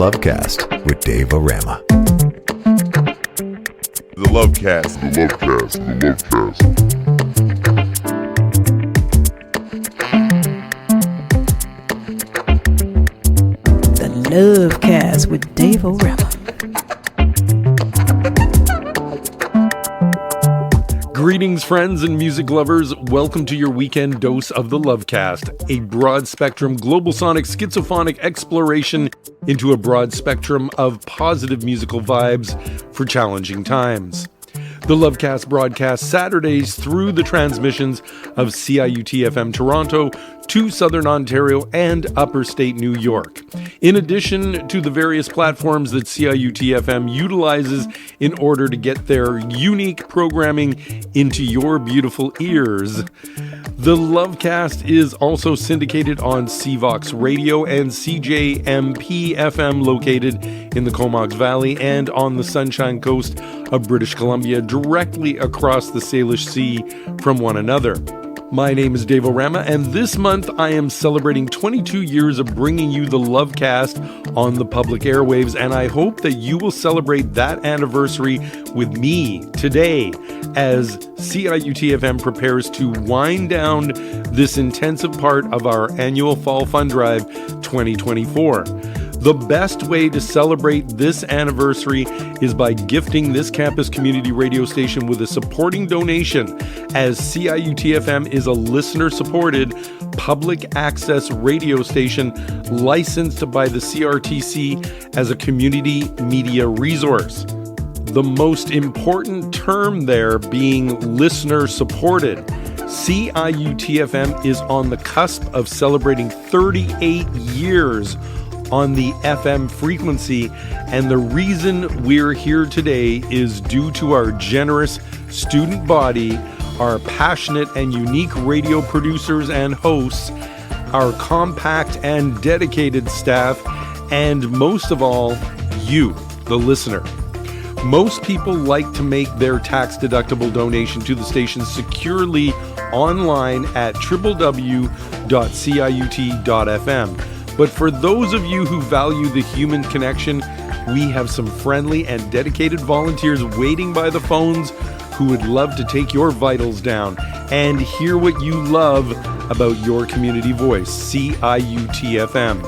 Lovecast with Dave O Rama. The Lovecast. The Lovecast. The Lovecast. Lovecast with Dave O Rama. Greetings, friends and music lovers. Welcome to your weekend dose of the Lovecast, a broad spectrum, global sonic, schizophonic exploration into a broad spectrum of positive musical vibes for challenging times. The Lovecast broadcasts Saturdays through the transmissions of CIUT FM Toronto to Southern Ontario and Upper State New York, in addition to the various platforms that CIUT FM utilizes in order to get their unique programming into your beautiful ears. The Lovecast is also syndicated on CVOX Radio and CJMP FM, located in the Comox Valley and on the Sunshine Coast of British Columbia, directly across the Salish Sea from one another. My name is Dave O Rama, and this month I am celebrating 22 years of bringing you the Lovecast on the public airwaves, and I hope that you will celebrate that anniversary with me today as CIUT FM prepares to wind down this intensive part of our annual Fall Fund Drive 2024. The best way to celebrate this anniversary is by gifting this campus community radio station with a supporting donation, as CIUT FM is a listener-supported public access radio station licensed by the CRTC as a community media resource. The most important term there being listener-supported. CIUT FM is on the cusp of celebrating 38 years on the FM frequency, and the reason we're here today is due to our generous student body, our passionate and unique radio producers and hosts, our compact and dedicated staff, and most of all, you, the listener. Most people like to make their tax-deductible donation to the station securely online at www.ciut.fm. But for those of you who value the human connection, we have some friendly and dedicated volunteers waiting by the phones who would love to take your vitals down and hear what you love about your community voice, CIUT FM.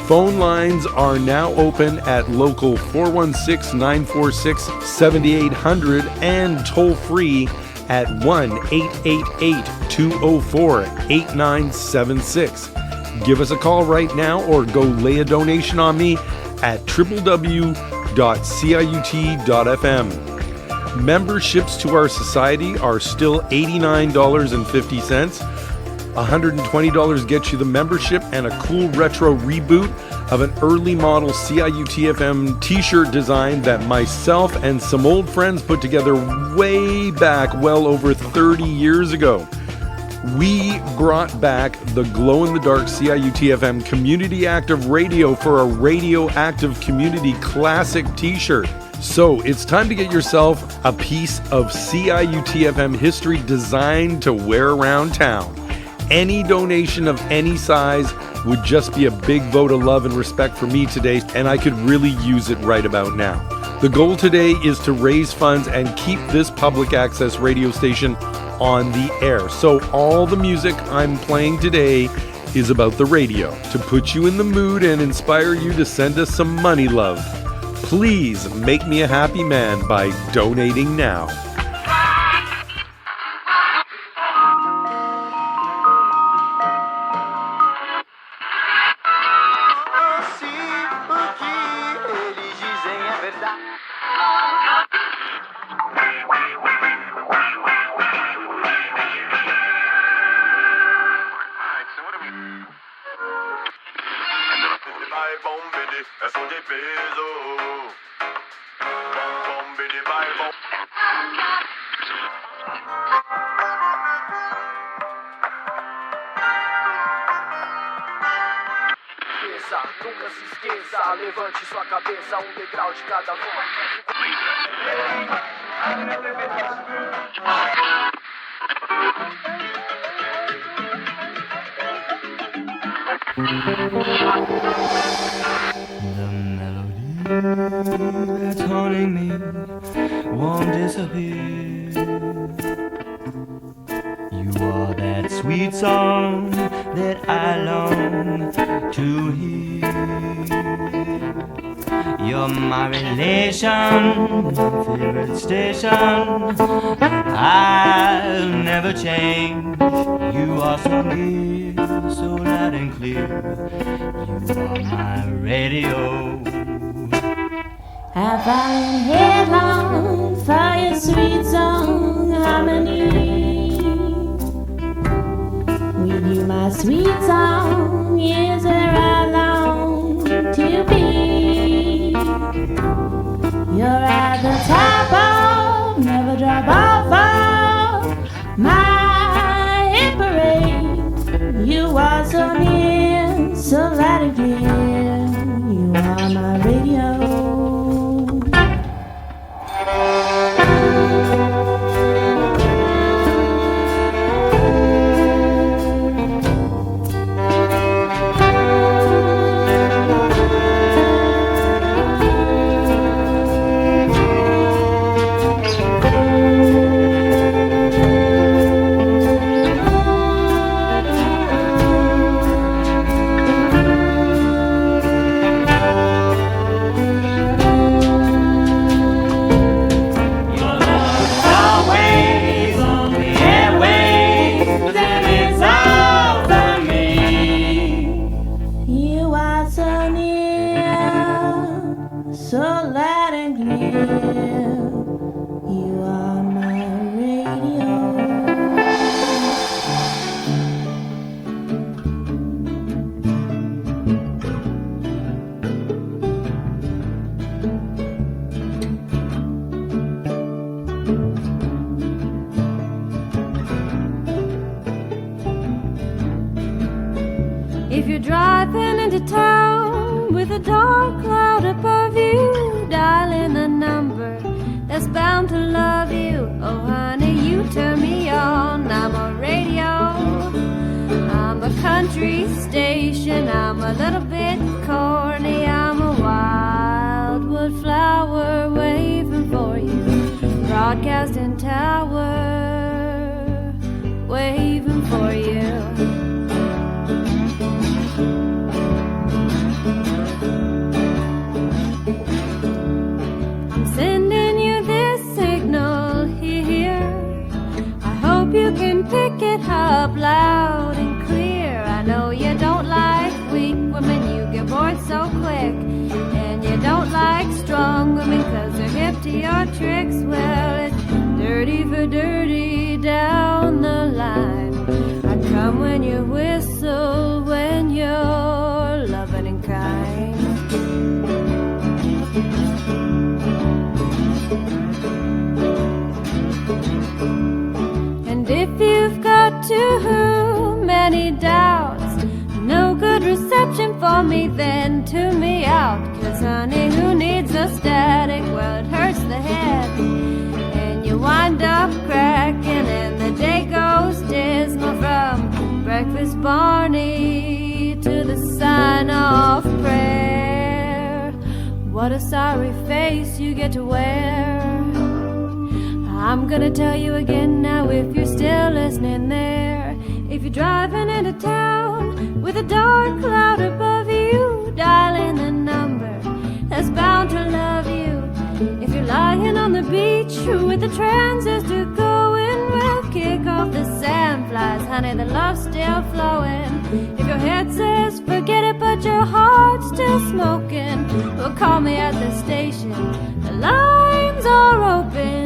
Phone lines are now open at local 416-946-7800 and toll free at 1-888-204-8976. Give us a call right now or go lay a donation on me at www.ciut.fm. Memberships to our society are still $89.50. $120 gets you the membership and a cool retro reboot of an early model CIUT FM t-shirt design that myself and some old friends put together way back, well over 30 years ago. We brought back the glow-in-the-dark CIUT FM Community Active Radio for a Radioactive Community Classic t-shirt. So it's time to get yourself a piece of CIUT FM history designed to wear around town. Any donation of any size would just be a big vote of love and respect for me today, and I could really use it right about now. The goal today is to raise funds and keep this public access radio station on the air. So all the music I'm playing today is about the radio, to put you in the mood and inspire you to send us some money love. Please make me a happy man by donating now. Nunca se esqueça, levante sua cabeça, degrau de cada vez. The melody. that's haunting me won't disappear. You are that sweet song that I long to hear. You're my relation, favorite station. I'll never change. You are so near, so loud and clear. You are my radio. I fallen headlong for your sweet song harmony. With you, my sweet song is where I long to be. You're at the top of, never drop off of my hit parade. You are so near, so loud and clear. You are my radio. What a sorry face you get to wear. I'm gonna tell you again now if you're still listening there. If you're driving into town with a dark cloud above you, dial in the number that's bound to love you. If you're lying on the beach with the transistor going, well, kick off the sandflies, honey, the love's still flowing. If your head says forget it but your heart's still smoking, well, call me at the station, the lines are open.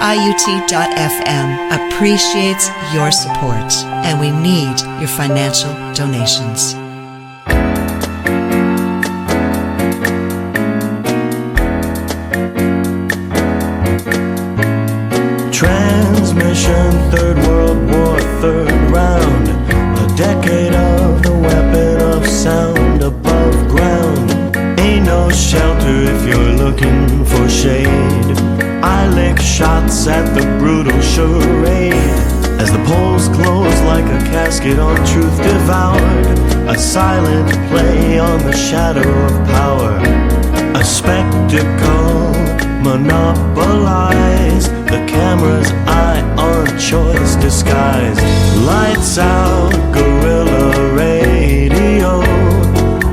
CIUT.FM appreciates your support, and we need your financial donations. Transmission, Third World War, third round. A decade of the weapon of sound above ground. Ain't no shelter if you're looking for shade. I lick shots at the brutal charade. As the polls close like a casket on truth devoured. A silent play on the shadow of power. A spectacle monopolized. The camera's eye on choice disguised. Lights out, guerrilla radio.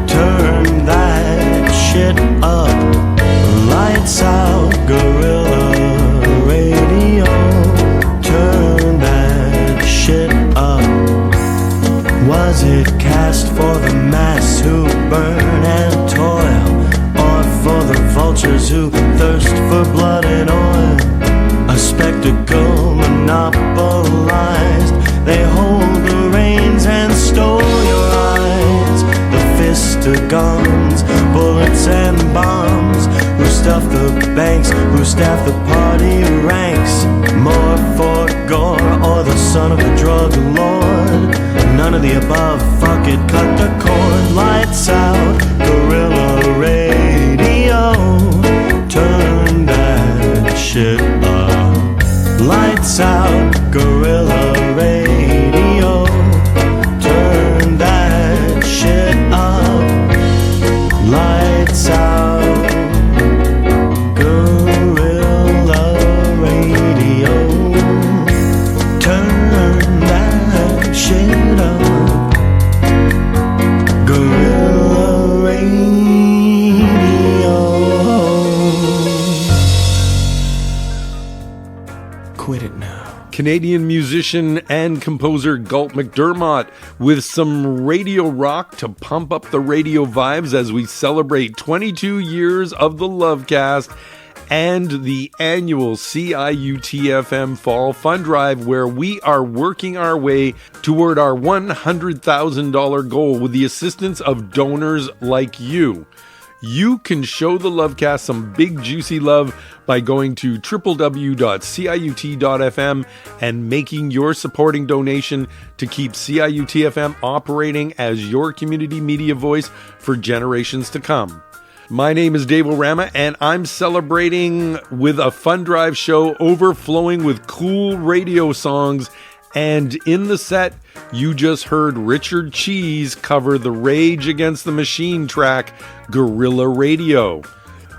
Turn that shit up. Lights out, guerrilla radio. Turn that shit up. Was it cast for the mass who burn and toil, or for the vultures who thirst for blood and oil? A spectacle monopolized. They hold the reins and stole your eyes. The fist of guns, bullets and bombs. Who stuff the banks, who staff the party ranks. More for gore or the son of a drug lord. None of the above, fuck it, cut the cord. Lights out, guerrilla radio. Turn that shit up. Lights out, guerrilla radio. Turn that shit up. Lights out, guerrilla radio. Turn that shit up. Guerrilla radio. Quit it now. Canadian musician and composer Galt MacDermot with some radio rock to pump up the radio vibes as we celebrate 22 years of the Lovecast and the annual CIUT FM Fall Fund Drive, where we are working our way toward our $100,000 goal with the assistance of donors like you. You can show the Lovecast some big juicy love by going to www.ciut.fm and making your supporting donation to keep CIUT FM operating as your community media voice for generations to come. My name is Dave O Rama, and I'm celebrating with a fund drive show overflowing with cool radio songs. And in the set, you just heard Richard Cheese cover the Rage Against the Machine track, Guerilla Radio.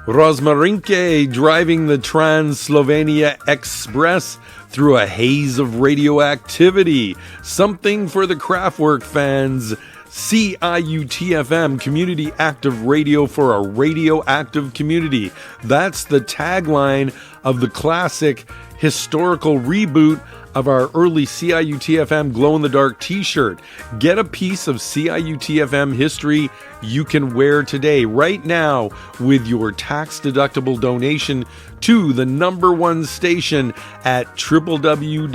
Rozmarinke driving the Trans-Slovenia Express through a haze of radioactivity. Something for the Kraftwerk fans. CIUT FM, community active radio for a radioactive community. That's the tagline of the classic historical reboot of our early CIUT FM glow-in-the-dark t-shirt. Get a piece of CIUT FM history you can wear today, right now, with your tax-deductible donation to the #1 station at www.ciut.fm.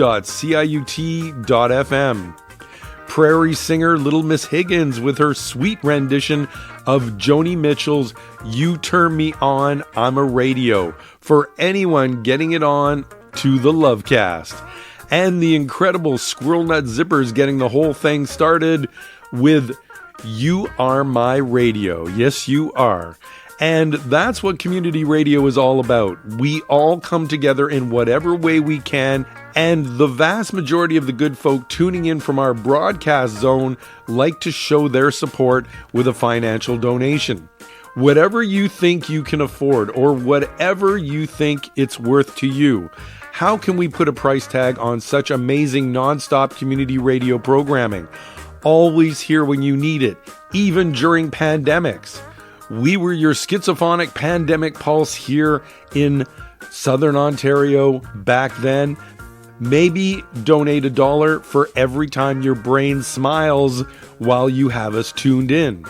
Prairie singer Little Miss Higgins with her sweet rendition of Joni Mitchell's You Turn Me On, I'm a Radio, for anyone getting it on to the Lovecast. And the incredible Squirrel Nut Zippers getting the whole thing started with You Are My Radio. Yes, you are. And that's what community radio is all about. We all come together in whatever way we can, and the vast majority of the good folk tuning in from our broadcast zone like to show their support with a financial donation. Whatever you think you can afford, or whatever you think it's worth to you. How can we put a price tag on such amazing non-stop community radio programming? Always here when you need it, even during pandemics. We were your schizophonic pandemic pulse here in Southern Ontario back then. Maybe donate $1 for every time your brain smiles while you have us tuned in.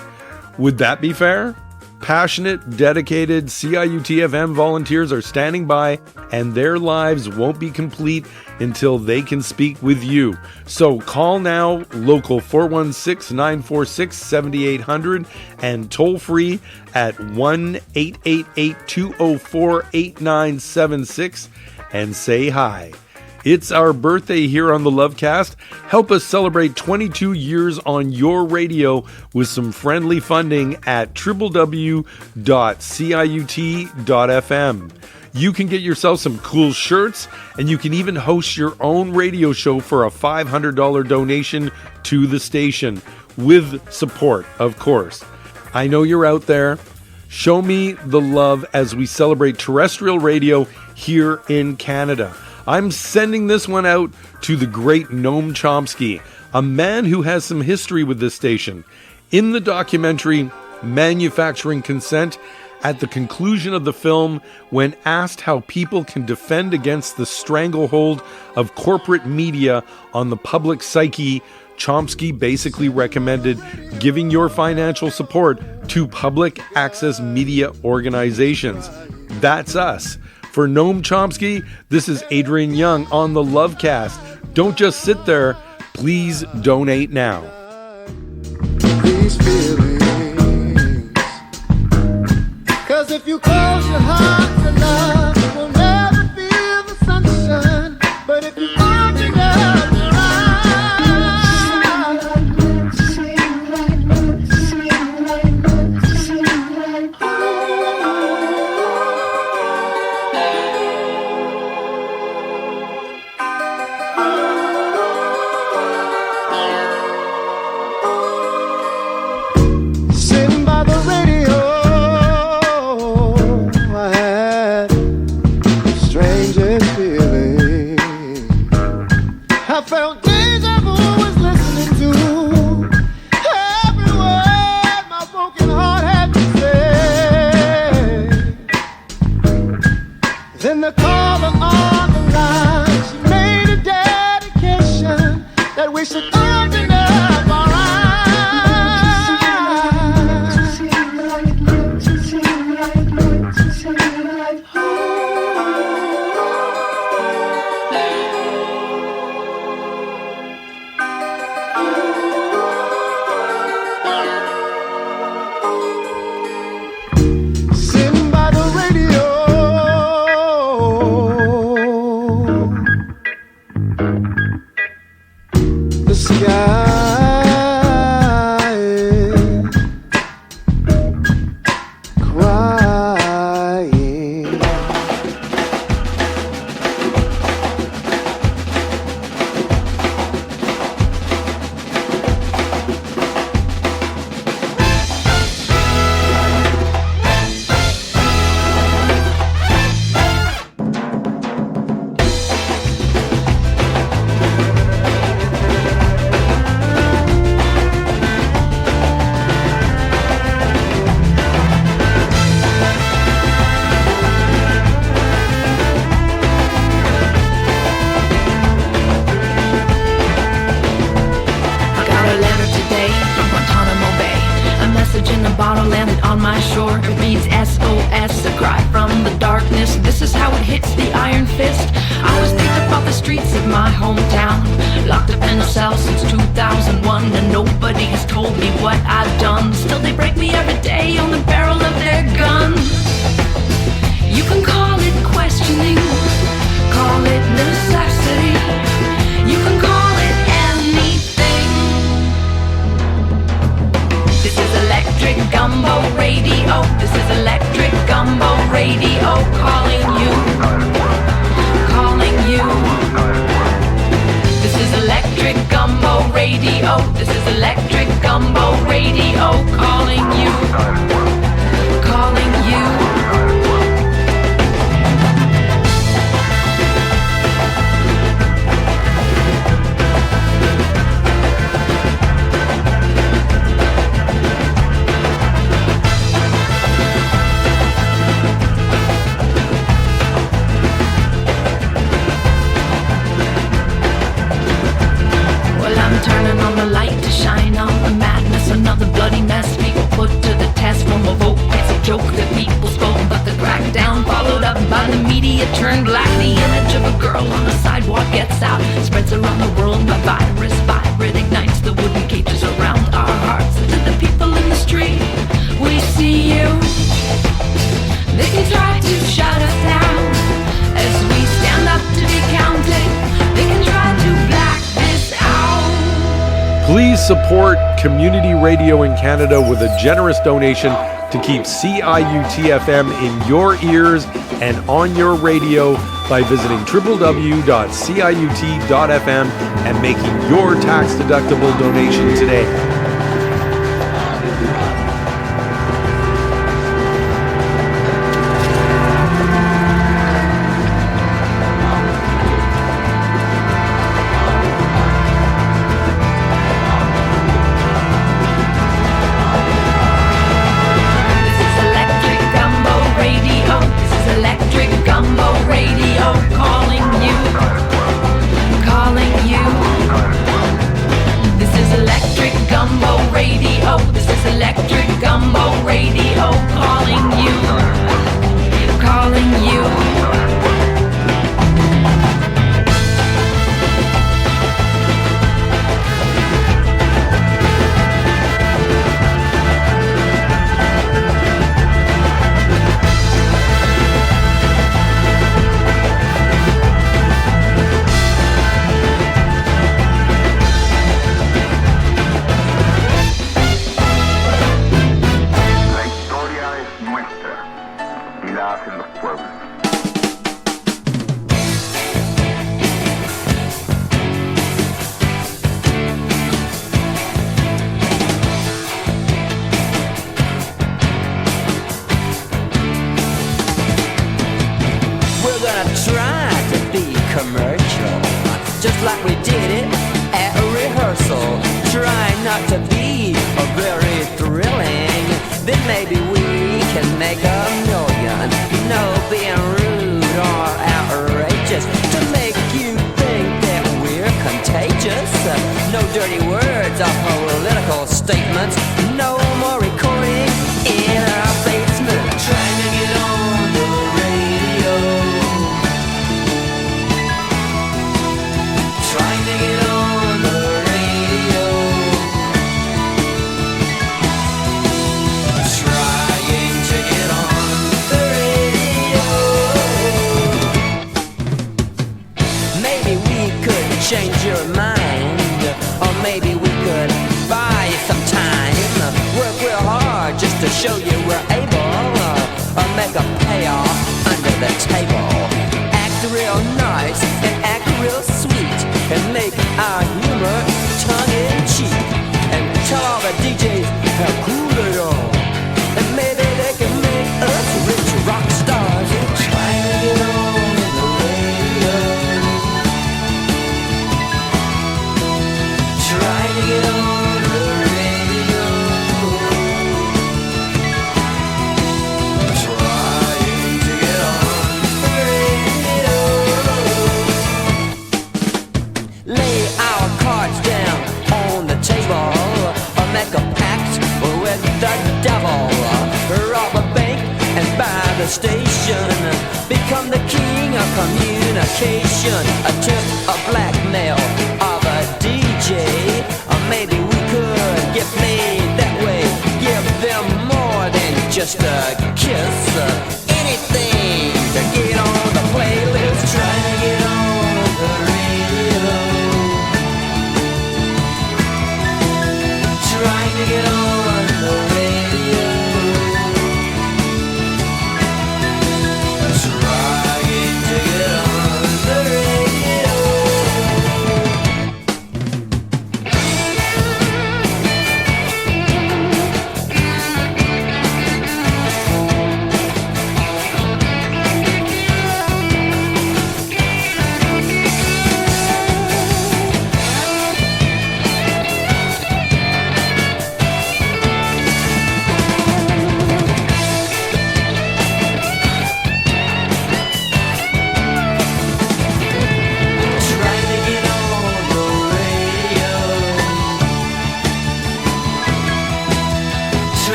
Would that be fair? Passionate, dedicated CIUT FM volunteers are standing by, and their lives won't be complete until they can speak with you. So call now, local 416-946-7800, and toll free at 1-888-204-8976 and say hi. It's our birthday here on the Lovecast. Help us celebrate 22 years on your radio with some friendly funding at www.ciut.fm. You can get yourself some cool shirts, and you can even host your own radio show for a $500 donation to the station, with support, of course. I know you're out there. Show me the love as we celebrate terrestrial radio here in Canada. I'm sending this one out to the great Noam Chomsky, a man who has some history with this station. In the documentary Manufacturing Consent, at the conclusion of the film, when asked how people can defend against the stranglehold of corporate media on the public psyche, Chomsky basically recommended giving your financial support to public access media organizations. That's us. For Noam Chomsky, this is Adrian Younge on the Lovecast. Don't just sit there. Please donate now. These feelings, 'cause if you close your heart to love, you will never feel the sunshine. But if you open up your Turning on the light to shine on the madness, another bloody mess. People put support community radio in Canada with a generous donation to keep CIUT FM in your ears and on your radio by visiting www.ciut.fm and making your tax-deductible donation today.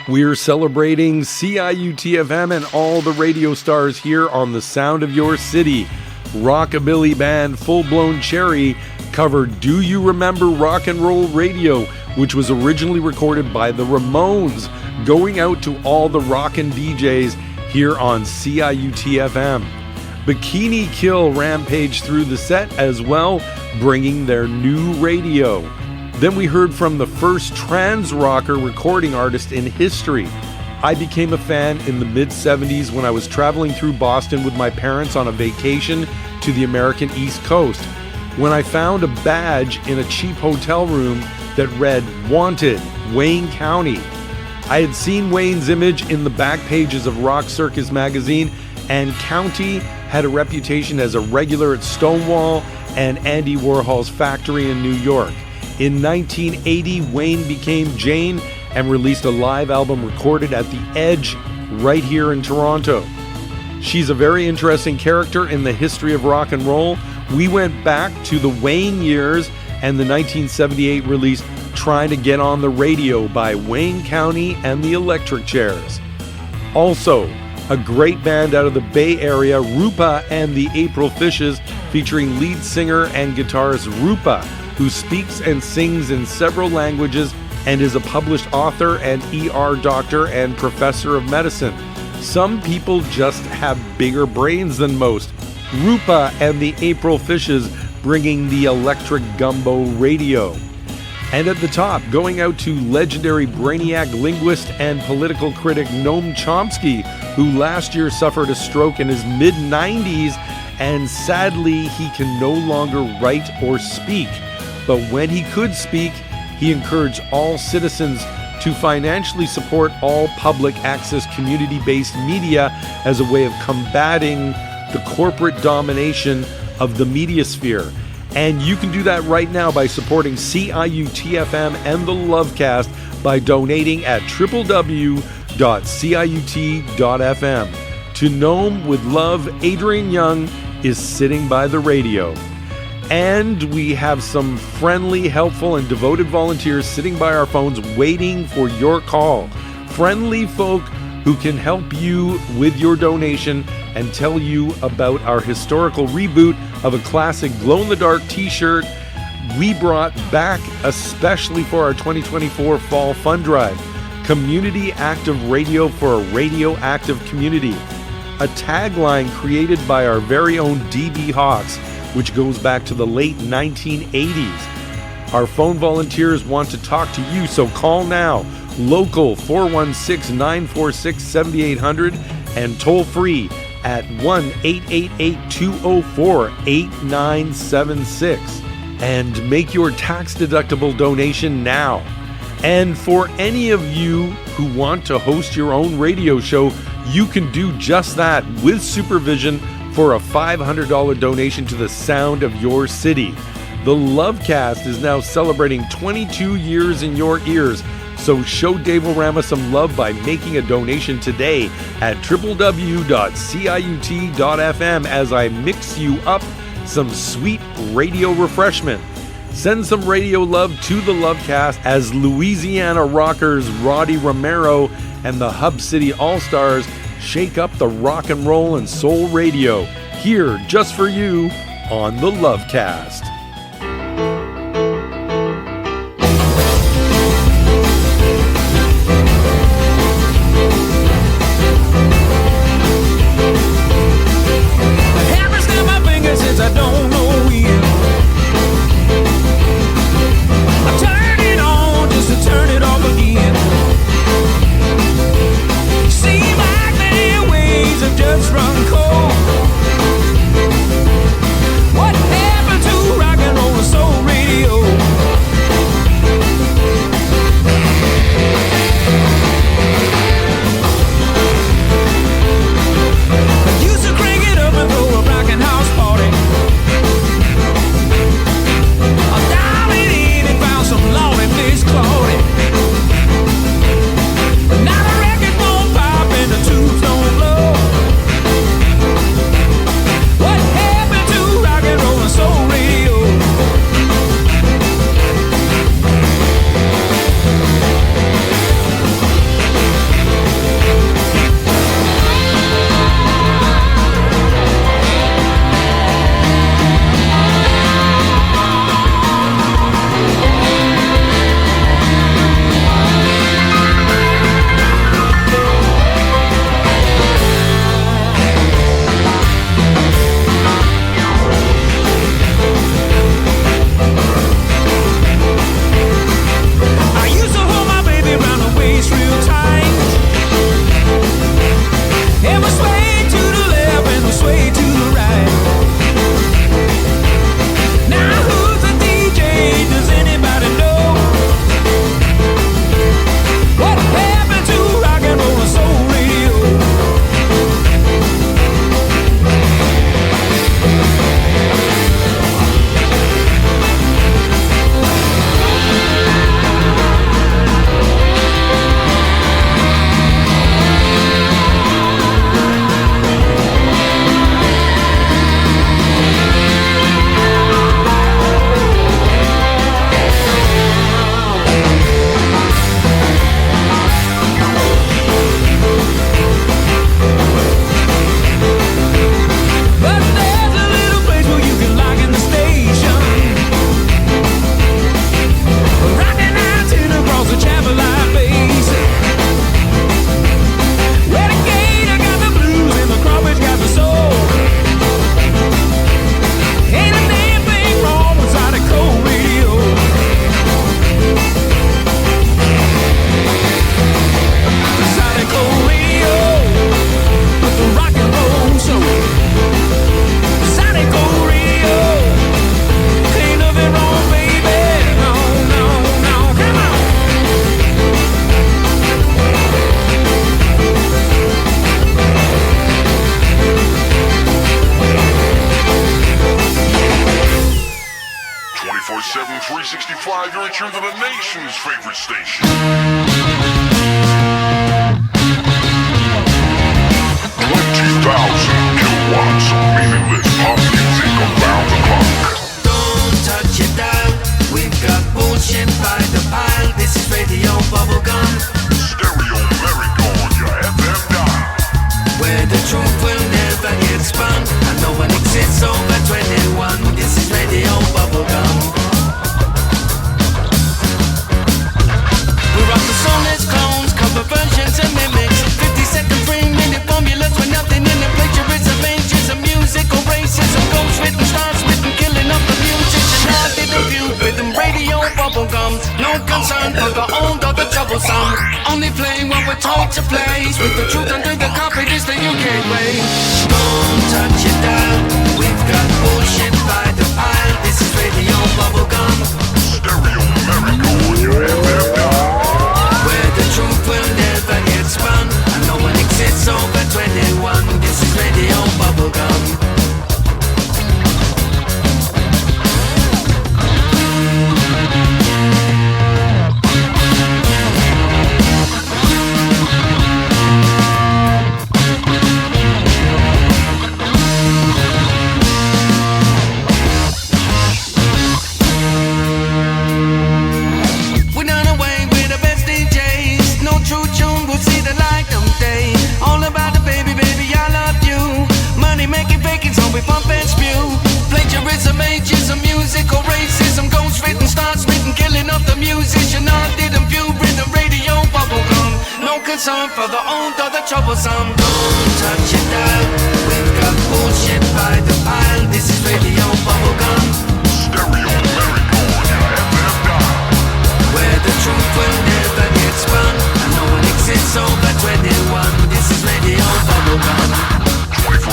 We're celebrating CIUT FM and all the radio stars here on the sound of your city. Rockabilly band Full Blown Cherry covered Do You Remember Rock and Roll Radio, which was originally recorded by the Ramones, going out to all the rockin' DJs here on CIUT FM. Bikini Kill rampaged through the set as well, bringing their new radio. Then we heard from the first trans rocker recording artist in history. I became a fan in the mid-70s when I was traveling through Boston with my parents on a vacation to the American East Coast, when I found a badge in a cheap hotel room that read, "Wanted, Wayne County." I had seen Wayne's image in the back pages of Rock Circus magazine, and County had a reputation as a regular at Stonewall and Andy Warhol's factory in New York. In 1980, Wayne became Jane and released a live album recorded at the Edge right here in Toronto. She's a very interesting character in the history of rock and roll. We went back to the Wayne years and the 1978 release Trying to Get on the Radio by Wayne County and the Electric Chairs. Also, a great band out of the Bay Area, Rupa and the April Fishes, featuring lead singer and guitarist Rupa, who speaks and sings in several languages and is a published author and ER doctor and professor of medicine. Some people just have bigger brains than most. Rupa and the April Fishes bringing the electric Gumbo radio. And at the top, going out to legendary brainiac linguist and political critic Noam Chomsky, who last year suffered a stroke in his mid-90s, and sadly he can no longer write or speak. But when he could speak, he encouraged all citizens to financially support all public access community-based media as a way of combating the corporate domination of the media sphere. And you can do that right now by supporting CIUT FM and the Lovecast by donating at www.ciut.fm. To Gnome with Love, Adrian Younge is sitting by the radio. And we have some friendly, helpful, and devoted volunteers sitting by our phones waiting for your call. Friendly folk who can help you with your donation and tell you about our historical reboot of a classic glow-in-the-dark t-shirt we brought back especially for our 2024 Fall Fund Drive. Community Active Radio for a radioactive community. A tagline created by our very own DB Hawks, which goes back to the late 1980s. Our phone volunteers want to talk to you, so call now. Local 416-946-7800 and toll free at 1-888-204-8976. And make your tax-deductible donation now. And for any of you who want to host your own radio show, you can do just that with supervision for a $500 donation to the sound of your city. The Lovecast is now celebrating 22 years in your ears, so show Dave O Rama some love by making a donation today at www.ciut.fm as I mix you up some sweet radio refreshment. Send some radio love to the Lovecast as Louisiana rockers Roddie Romero and the Hub City All-Stars shake up the rock and roll and soul radio here just for you on the Lovecast. I don't know when. I turn it on just to turn it off again. Seem like their ways have just run cold. What happened to furniture to the nation's favorite station. 20,000 kilowatts of meaningless pop music around the clock. Don't touch it down. We've got bullshit by the pile. This is Radio Bubblegum. Stereo America on your FM dial. Where the truth will never get spun. And no one exists over 21. This is Radio Bubblegum. We rock the song as clones, cover versions and mimics. 50-second 3-minute formulas with nothing in it. Plagiarism, ageism, musical racism. Ghost written, stars written, killing up the musician. I did a few rhythm, Radio Bubblegum. No concern for the old or the troublesome. Only playing what we're told to play. With the truth under the carpet is the UK way. Don't touch it down. We've got bullshit by the pile. This is Radio Bubblegum. Stereo America on your FM dial. Where the truth will never get spun. And no one exists over 21. This is Radio Bubblegum. We pump and spew. Plagiarism, ageism, musical racism. Ghost written, stars written, killing up the musician. I didn't view rhythm, Radio Bubblegum. No concern for the old or the troublesome. Don't touch it down. We've got bullshit by the pile. This is Radio Bubblegum. Stereo America on your FM dial. Where the truth will never get spun. And no one exists over 21. This is Radio Bubblegum. 24/7,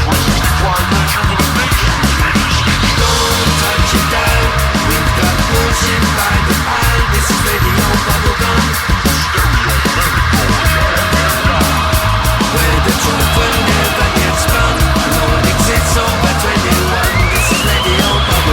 365 days for the nation's favorite station. Don't touch it down. We've got bullshit by the pile. This is Radio Bubblegum. Stereo America on your FM dial. Where the truth will never get spun. No one exists over 21. This is Radio Bubblegum.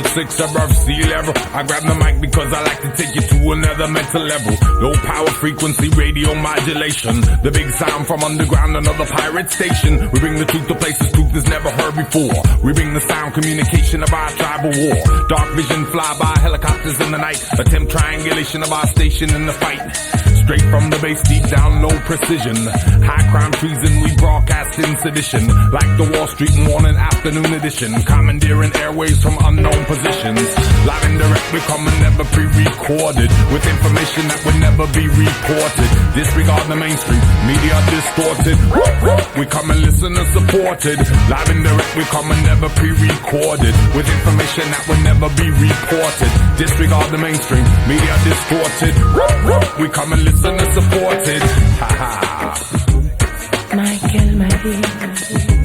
6'6" above sea level. I grab the mic because I like to take you to another mental level. Low power frequency radio modulation. The big sound from underground, another pirate station. We bring the truth to places truth is never heard before. We bring the sound communication of our tribal war. Dark vision fly by helicopters in the night. Attempt triangulation of our station in the fight. Straight from the base, deep down, low precision. High crime treason, we broadcast in sedition. Like the Wall Street morning afternoon edition. Commandeering airways from unknown positions. Live and direct, we come and never pre-recorded. With information that would never be reported. Disregard the mainstream, media distorted. We come and listen and supported. Live and direct, we come and never pre-recorded. With information that would never be reported. Disregard the mainstream, media distorted. We come and listen and supported. Ha ha. Michael, my dear, come sit down.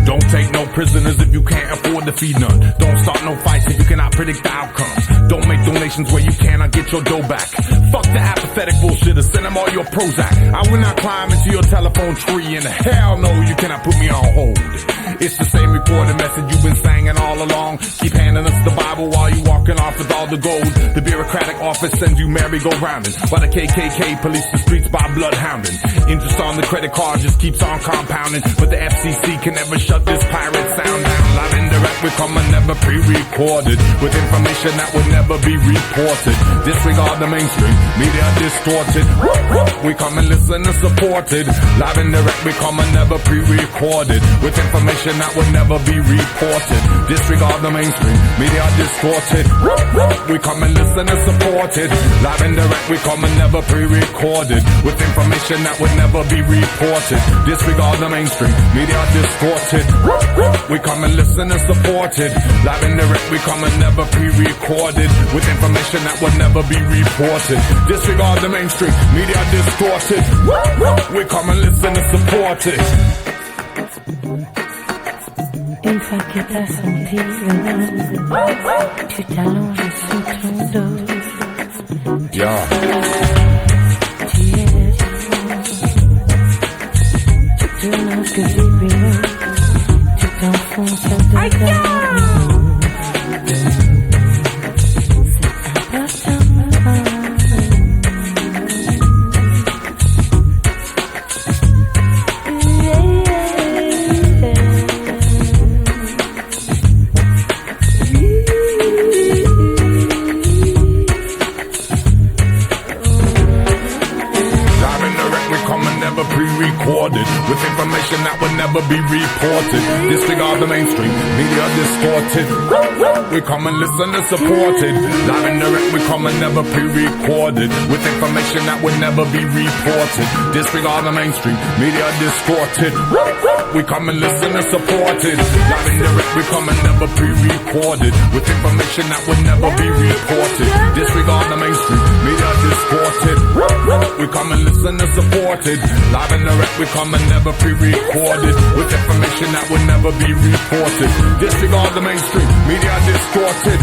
Don't take no prisoners if you can't afford to feed none. Don't start no fights if you cannot predict the outcome. Don't make donations where you cannot get your dough back. Fuck the apathetic bullshitters, send them all your Prozac. I will not climb into your telephone tree, and hell no, you cannot put me on hold. It's the same recorded message you've been singing all along. Keep handing us the Bible while you walking off with all the gold. The bureaucratic office sends you merry-go-rounding, while the KKK police the streets by bloodhounding. Interest on the credit card just keeps on compounding, but the FCC can never shut this pirate sound down. Live and direct, we come and never pre-recorded, with information that would never be reported. Disregard the mainstream, media distorted. We come and listen and supported. Live and direct, we come and never pre-recorded, with information that would never be reported. Disregard the mainstream, media distorted. We come and listen and supported. Live and direct, we come and never pre-recorded, with information that would never be reported. Disregard the mainstream, media distorted. We come and listen and supported. Live and direct, we come and never pre-recorded, with information that would never be reported. Disregard the mainstream, media distorted. We come and listen and supported. Une fois que t'as senti le nom, tu t'allonges sur ton dos. Yeah. Tu es le tu tournes que vibrer, tu t'enfonces dedans. With information that would never be reported. Disregard the mainstream, media distorted. We come and listen and supported. Live and direct, we come and never pre-recorded, with information that would never be reported. Disregard the mainstream, media distorted. We come and listen and supported. Live and direct, we come and never pre-recorded, with information that would never be reported. Disregard the mainstream, media distorted. We come and listen and supported. Live and direct, we come and never pre-recorded, with information that would never be reported. Disregard the mainstream, media distorted.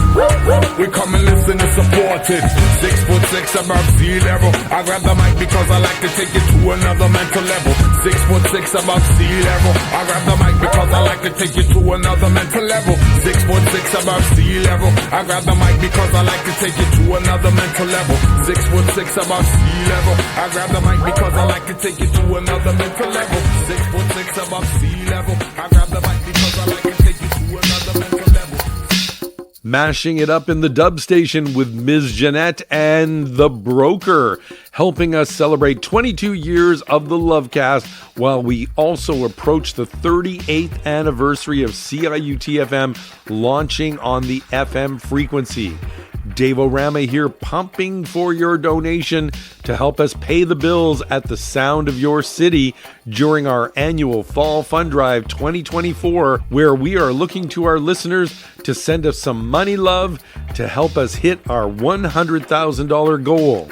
We come and listen and supported. 6'6" above sea level. I grab the mic because I like to take it to another mental level. 6'6" above sea level. I grab the mic because I like to take it to another mental level. 6'6" above sea level. I grab the mic because I like to take it to another mental level. 6'6" above sea level. I grab the mic because I like to take it to another mental level. 6'6" above sea level. I grab the mic because I like to take it to another mental level. Mashing it up in the dub station with Ms. Jeanette and The Broker, helping us celebrate 22 years of the Lovecast while we also approach the 38th anniversary of CIUT FM launching on the FM frequency. Dave O Rama here, pumping for your donation to help us pay the bills at the sound of your city during our annual Fall Fund Drive 2024, where we are looking to our listeners to send us some money love to help us hit our $100,000 goal.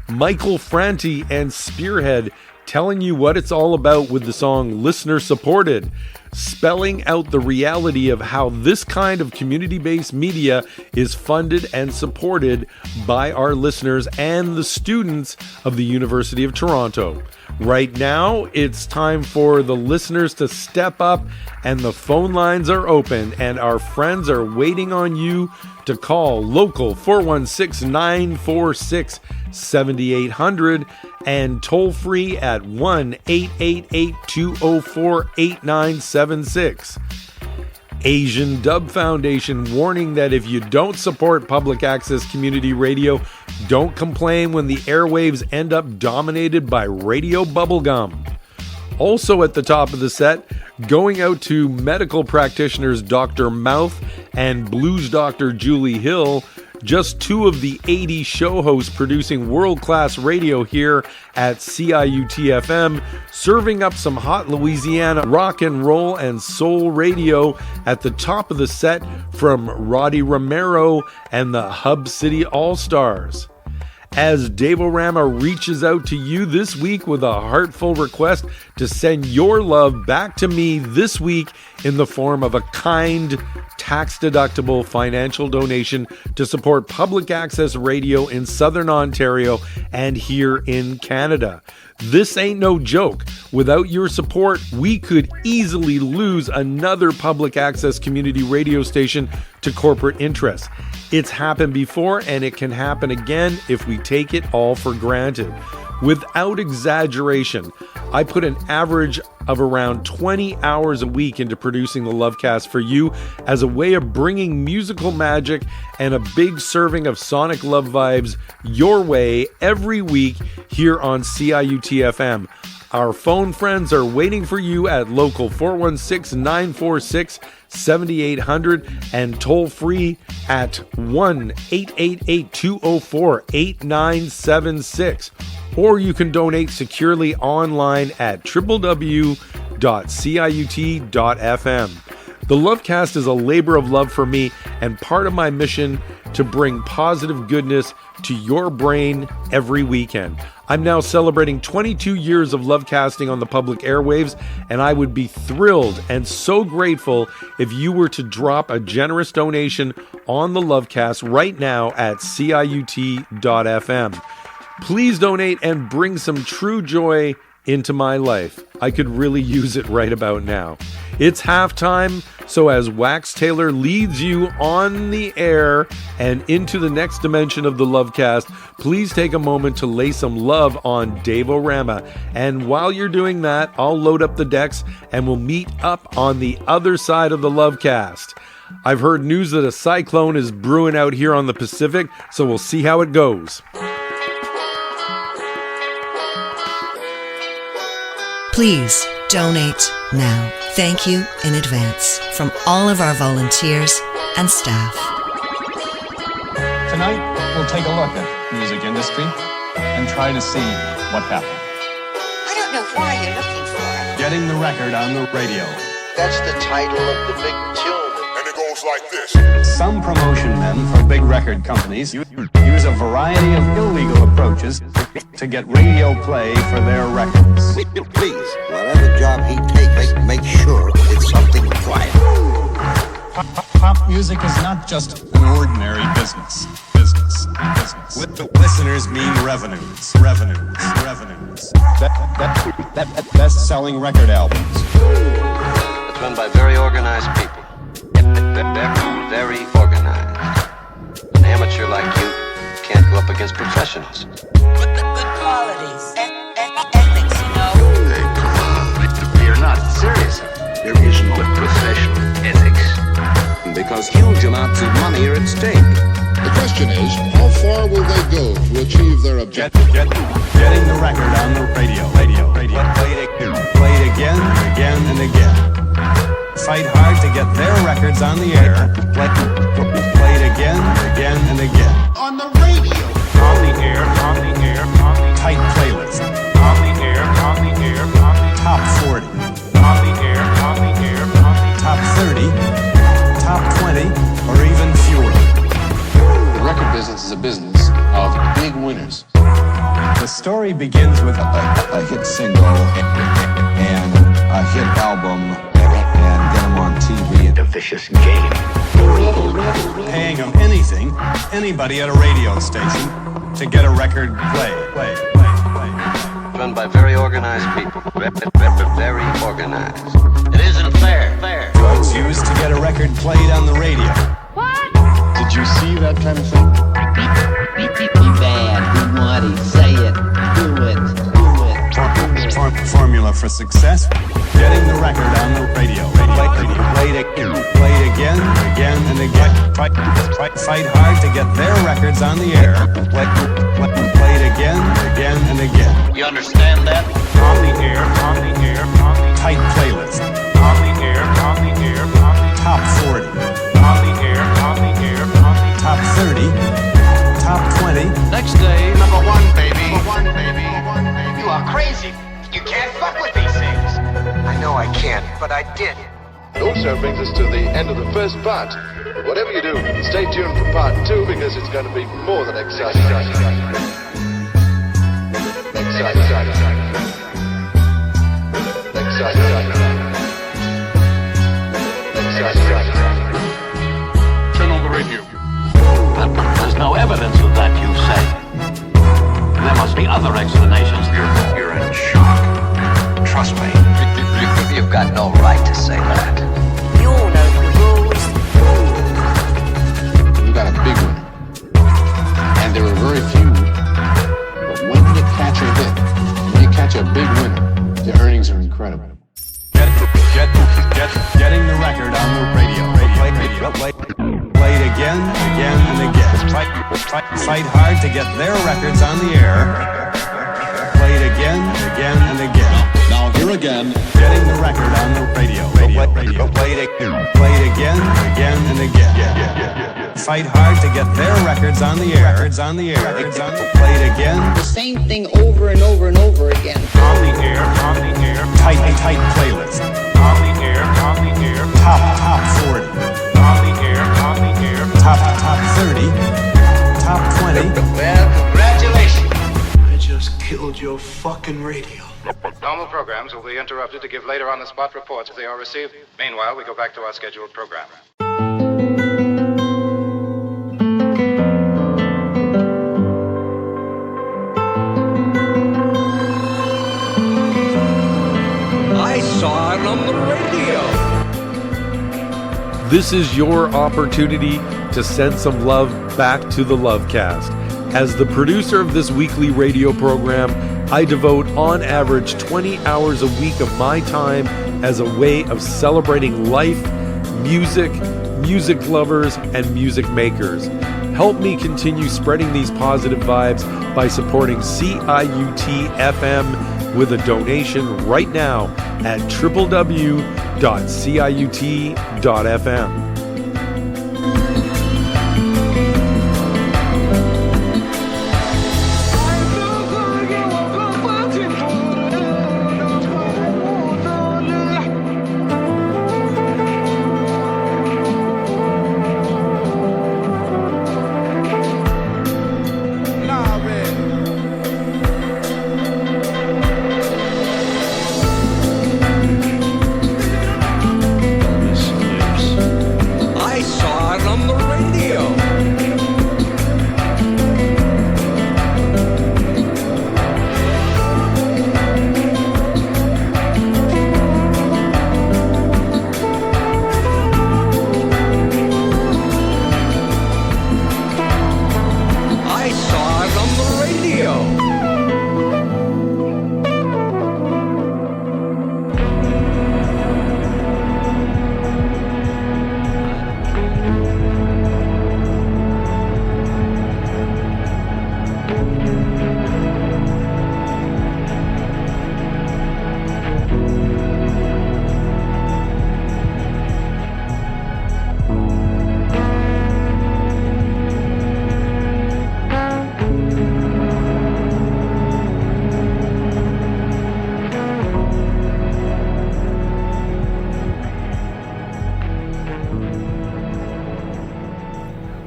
Michael Franti and Spearhead telling you what it's all about with the song Listener Supported, spelling out the reality of how this kind of community-based media is funded and supported by our listeners and the students of the University of Toronto. Right now, it's time for the listeners to step up, and the phone lines are open, and our friends are waiting on you to call local 416-946-7800 and toll free at 1-888-204-8976. Asian Dub Foundation warning that if you don't support public access community radio, don't complain when the airwaves end up dominated by radio bubblegum. Also at the top of the set, going out to medical practitioners Dr. Mouth and blues doctor Julie Hill, just two of the 80 show hosts producing world-class radio here at CIUT FM, serving up some hot Louisiana rock and roll and soul radio at the top of the set from Roddie Romero and the Hub City All-Stars. As Dave O Rama reaches out to you this week with a heartful request to send your love back to me this week in the form of a kind, tax-deductible financial donation to support public access radio in Southern Ontario and here in Canada. This ain't no joke. Without your support, we could easily lose another public access community radio station to corporate interests. It's happened before, and it can happen again if we take it all for granted. Without exaggeration, I put an average of around 20 hours a week into producing the Lovecast for you as a way of bringing musical magic and a big serving of sonic love vibes your way every week here on CIUT FM. Our phone friends are waiting for you at local 416-946-7800 and toll free at 1-888-204-8976. Or you can donate securely online at www.ciut.fm. The Lovecast is a labor of love for me and part of my mission to bring positive goodness to your brain every weekend. I'm now celebrating 22 years of Lovecasting on the public airwaves, and I would be thrilled and so grateful if you were to drop a generous donation on the Lovecast right now at CIUT.fm. Please donate and bring some true joy into my life. I could really use it right about now. It's halftime, so as Wax Taylor leads you on the air and into the next dimension of the Lovecast, please take a moment to lay some love on Dave O Rama. And while you're doing that, I'll load up the decks and we'll meet up on the other side of the Lovecast. I've heard news that a cyclone is brewing out here on the Pacific, so we'll see how it goes. Please donate now. Thank you in advance from all of our volunteers and staff. Tonight, we'll take a look at the music industry and try to see what happened. I don't know why you're looking for it. Getting the record on the radio. That's the title of the big tune. And it goes like this. Some promotion men for big record companies use a variety of illegal approaches to get radio play for their records. Please, whatever job he takes, make sure it's something quiet. Pop music is not just an ordinary business. Listeners mean revenues. Best-selling record albums. It's run by very organized people. Very organized. An amateur like you can't go up against professionals. Good qualities. Ethics, you know. Hey, come on. You're not serious. There is no professional ethics. Because huge amounts of money are at stake. The question is, how far will they go to achieve their objective? Getting the record on the radio. Play it again, and again. Fight hard to get their records on the air. Play it again, and again. On the radio. On the air. Tight playlist. On the air. Top 40. On the air. Top 30. Top 20, or even fewer. The record business is a business of big winners. The story begins with a hit single and a hit album and get them on TV. A vicious game. Paying them anything, anybody at a radio station, to get a record play. It's run by very organized people. Very organized. It isn't fair. Drugs used to get a record played on the radio. What? Did you see that kind of thing? Be bad, be naughty, say it, do it. Formula for success: getting the record on the radio. Play it again, and again. Fight hard to get their records on the air. Play it again, and again. You understand that? On the air. Tight playlist. On the air. Top 40. On the air. Top 30. Top 20. Next day, number one, baby. You are crazy. You can't fuck with these things. I know I can't, but I did. It also brings us to the end of the first part. But whatever you do, stay tuned for part 2 because it's going to be more than exciting. Turn on the radio. There's no evidence of that, you say. There must be other explanations. You're in shock. Trust me. You've got no right to say that. You all know the rules. You got a big one. And there are very few. But when you catch a hit, when you catch a big winner, the earnings are incredible. Getting the record on the radio. Play it again, and again. Fight hard to get their records on the air. Play it again, and again. Now here again. Getting the record on the radio. Play it again, and again. Fight hard to get their records on the air. Play it again. The same thing over and over and over again. On the air. Tight playlist. On the air. Top 40. On the air. Top 30. Top 20. Well, congratulations. I just killed your fucking radio. Normal programs will be interrupted to give later on-the-spot reports as they are received. Meanwhile, we go back to our scheduled program. I saw it on the radio. This is your opportunity to send some love back to the Lovecast. As the producer of this weekly radio program, I devote on average 20 hours a week of my time as a way of celebrating life, music lovers, and music makers. Help me continue spreading these positive vibes by supporting CIUT FM with a donation right now at www.ciut.fm.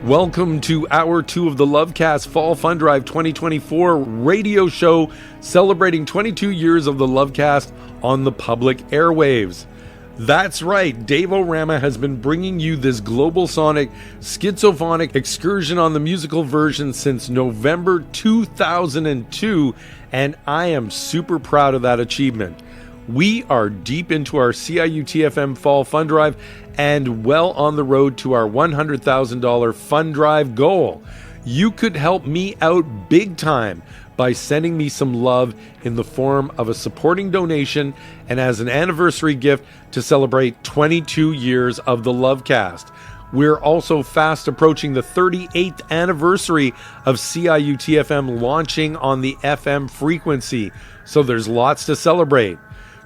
Welcome to Hour 2 of the Lovecast Fall Fun Drive 2024 radio show celebrating 22 years of the Lovecast on the public airwaves. That's right, Dave O Rama has been bringing you this global sonic schizophonic excursion on the musical version since November 2002, and I am super proud of that achievement. We are deep into our CIUT FM Fall Fund Drive and well on the road to our $100,000 fund drive goal. You could help me out big time by sending me some love in the form of a supporting donation and as an anniversary gift to celebrate 22 years of the Lovecast. We're also fast approaching the 38th anniversary of CIUT FM launching on the FM frequency, so there's lots to celebrate.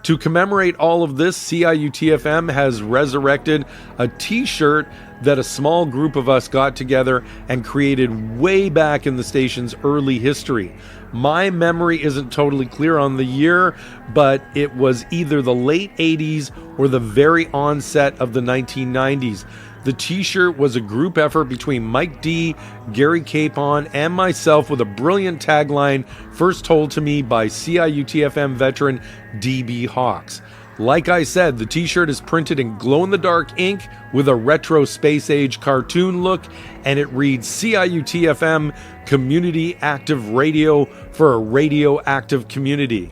To commemorate all of this, CIUT FM has resurrected a t-shirt that a small group of us got together and created way back in the station's early history. My memory isn't totally clear on the year, but it was either the late 80s or the very onset of the 1990s. The t-shirt was a group effort between Mike D, Gary Capon, and myself with a brilliant tagline first told to me by CIUT FM veteran DB Hawks. Like I said, the t-shirt is printed in glow-in-the-dark ink with a retro space-age cartoon look, and it reads CIUT FM Community Active Radio for a radioactive community.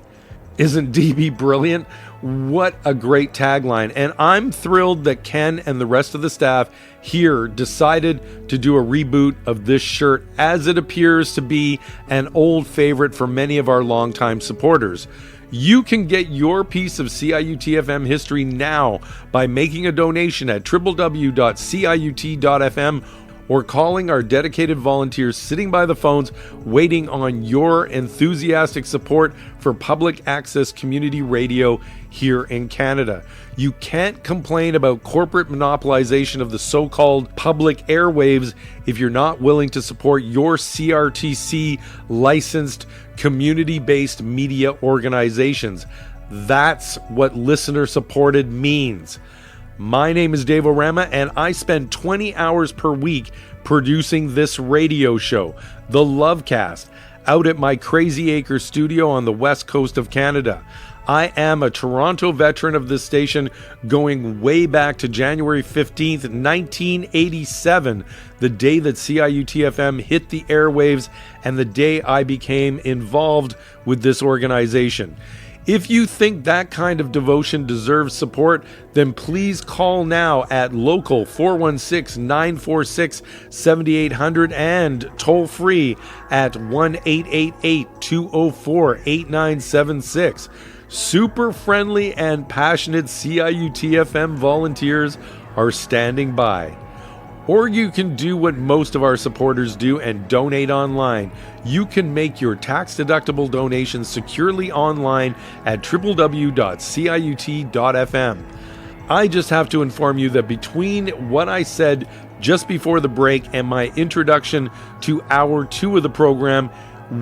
Isn't DB brilliant? What a great tagline, and I'm thrilled that Ken and the rest of the staff here decided to do a reboot of this shirt, as it appears to be an old favorite for many of our longtime supporters. You can get your piece of CIUT FM history now by making a donation at www.ciut.fm or calling our dedicated volunteers sitting by the phones waiting on your enthusiastic support for public access community radio here in Canada. You can't complain about corporate monopolization of the so-called public airwaves if you're not willing to support your CRTC licensed community-based media organizations. That's what listener-supported means. My name is Dave O Rama, and I spend 20 hours per week producing this radio show, The Lovecast, out at my Crazy Acre studio on the west coast of Canada. I am a Toronto veteran of this station going way back to January 15th, 1987, the day that CIUT FM hit the airwaves and the day I became involved with this organization. If you think that kind of devotion deserves support, then please call now at local 416-946-7800 and toll free at 1-888-204-8976. Super friendly and passionate CIUT FM volunteers are standing by. Or you can do what most of our supporters do and donate online. You can make your tax-deductible donations securely online at www.ciut.fm. I just have to inform you that between what I said just before the break and my introduction to Hour 2 of the program,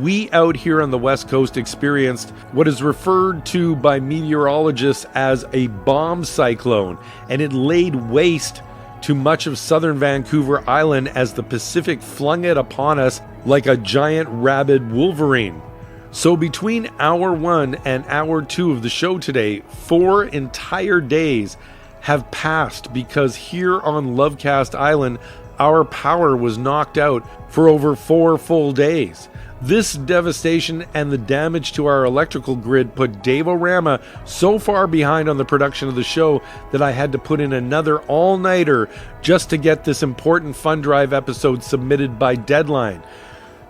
we out here on the West Coast experienced what is referred to by meteorologists as a bomb cyclone, and it laid waste to much of southern Vancouver Island as the Pacific flung it upon us like a giant rabid wolverine. So between Hour 1 and Hour 2 of the show today, 4 entire days have passed because here on Lovecast Island, our power was knocked out for over 4 full days. This devastation and the damage to our electrical grid put Dave O Rama so far behind on the production of the show that I had to put in another all-nighter just to get this important Fund Drive episode submitted by deadline.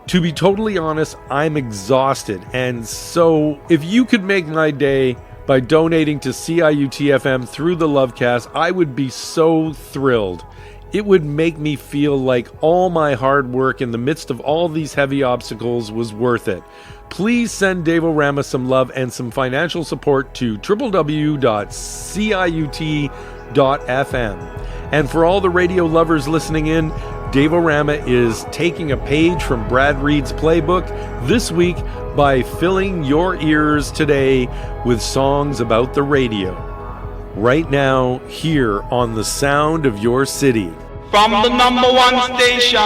To be totally honest, I'm exhausted, and so if you could make my day by donating to CIUT FM through the Lovecast, I would be so thrilled. It would make me feel like all my hard work in the midst of all these heavy obstacles was worth it. Please send Dave O Rama some love and some financial support to www.ciut.fm. And for all the radio lovers listening in, Dave O Rama is taking a page from Brad Reed's playbook this week by filling your ears today with songs about the radio. Right now, here on the sound of your city. From the number one station.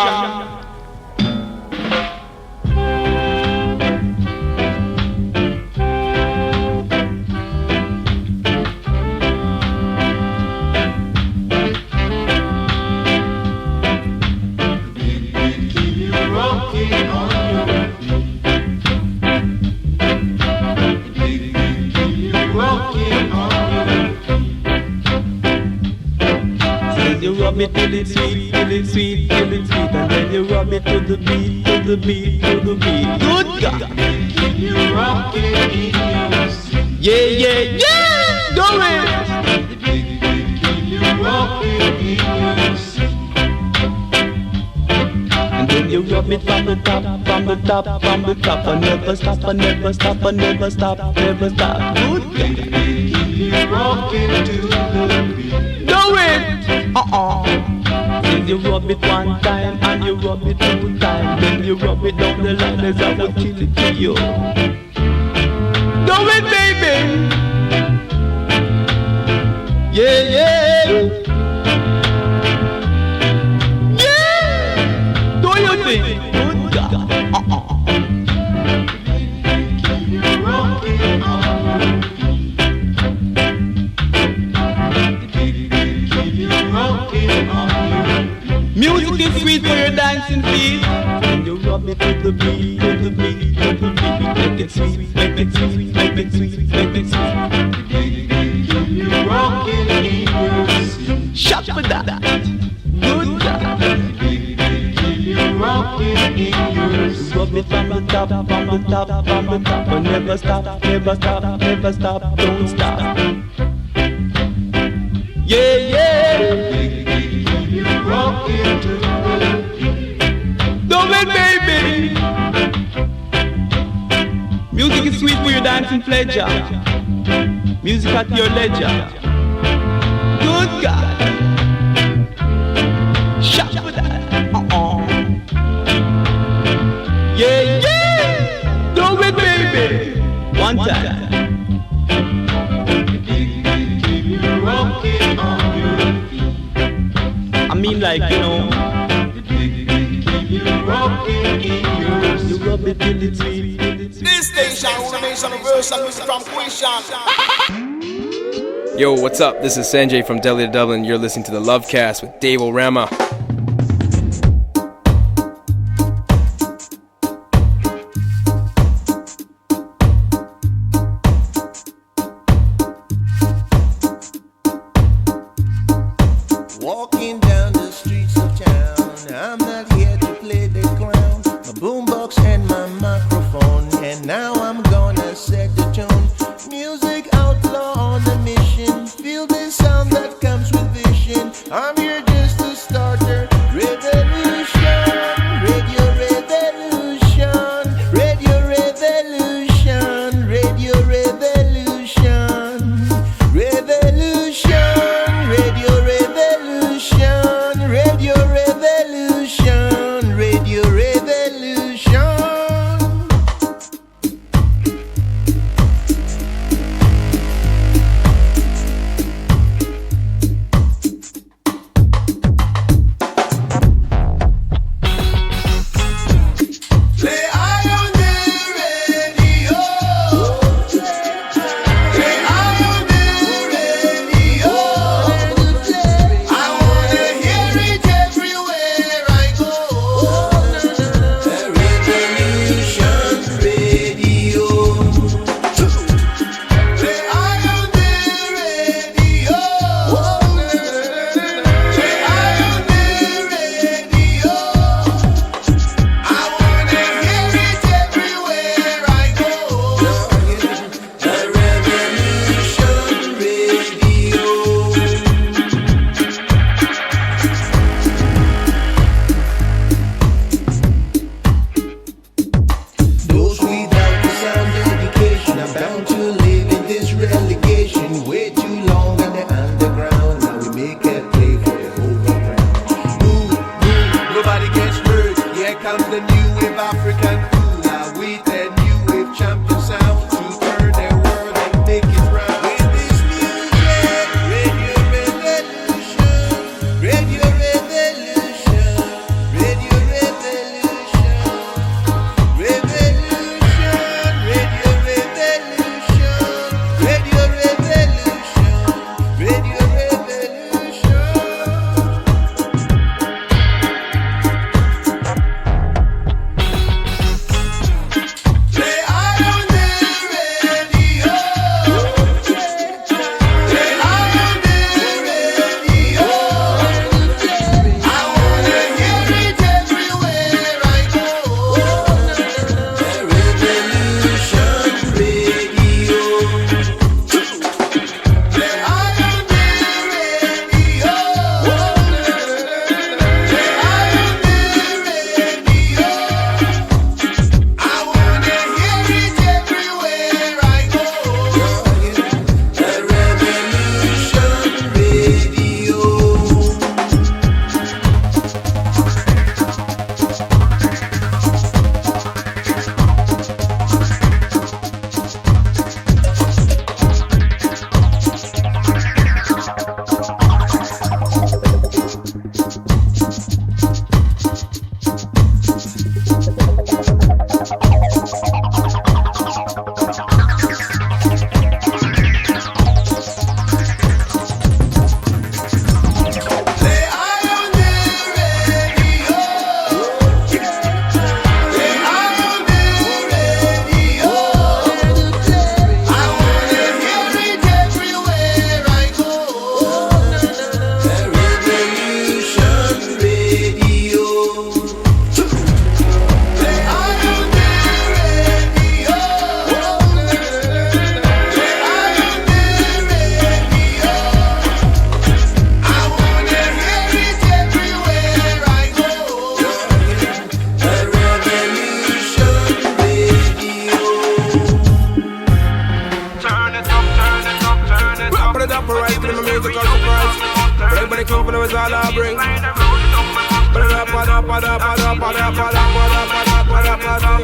it till it's sweet, till it's sweet, till it's sweet, and then you rub it to the beat, to the beat, to the beat. Good God! You rock it in your seat. Yeah, yeah, yeah! Do it! You rock it in your seat. And then you rub it from the top, from the top, from the top, and never stop, and never stop, and never stop, never stop. Good God! You rock it to the beat. Do it! Then you rub it one time and you rub it 2 times. Then you rub it down the line as I would kill it to you. Do it, baby! Yeah, yeah! Yeah! Do your thing! Good God! Music is sweet for your dancing feet. And you rub it to the beat, to the beat, to the beat. Make it sweet, make it sweet, make it sweet, make it sweet. You rock it in your seat. Shut for that. Good God. You rock it in your seat. Rub it from the top, from the top, from the top. But never stop, never stop, never stop, don't stop. Yeah, yeah. Rock it to the beat. Do it, baby. Music is sweet for your dancing pleasure. Music at your leisure. Good God. Shout for that. Yeah, yeah. Do it, baby. One time. Rock it on your feet. I mean, like, you know, you rock it in yours. You rub it till it's sweet. This station will make some universal music from Queensland. Yo, what's up? This is Sanjay from Delhi to Dublin. You're listening to the Lovecast with Dave O Rama. Walking down the streets of town, I'm not here to play the clown. My boombox and my microphone, and now I'm gonna set the tone. Music outlaw on a mission, feel the sound that comes with vision. I'm here just to start a revolution, radio revolution, radio revolution, radio revolution, revolution, radio revolution, radio revolution, radio revolution. Play eye on the radio. Play eye on the radio. I wanna hear it everywhere I go. The Revolution Radio. Play eye on the radio. Play eye on the radio. I wanna hear it everywhere I go. The Revolution Radio. Those without the sound education are bound to live in this relegation. Way too long on the underground. Now we make a play for the overground. Boom, boom, nobody gets hurt. Here comes the new wave African food. Now with the new wave champion sound to turn the world and make it round. With this music, radio revolution, radio revolution, radio revolution, revolution, radio revolution, radio revolution, radio revolution.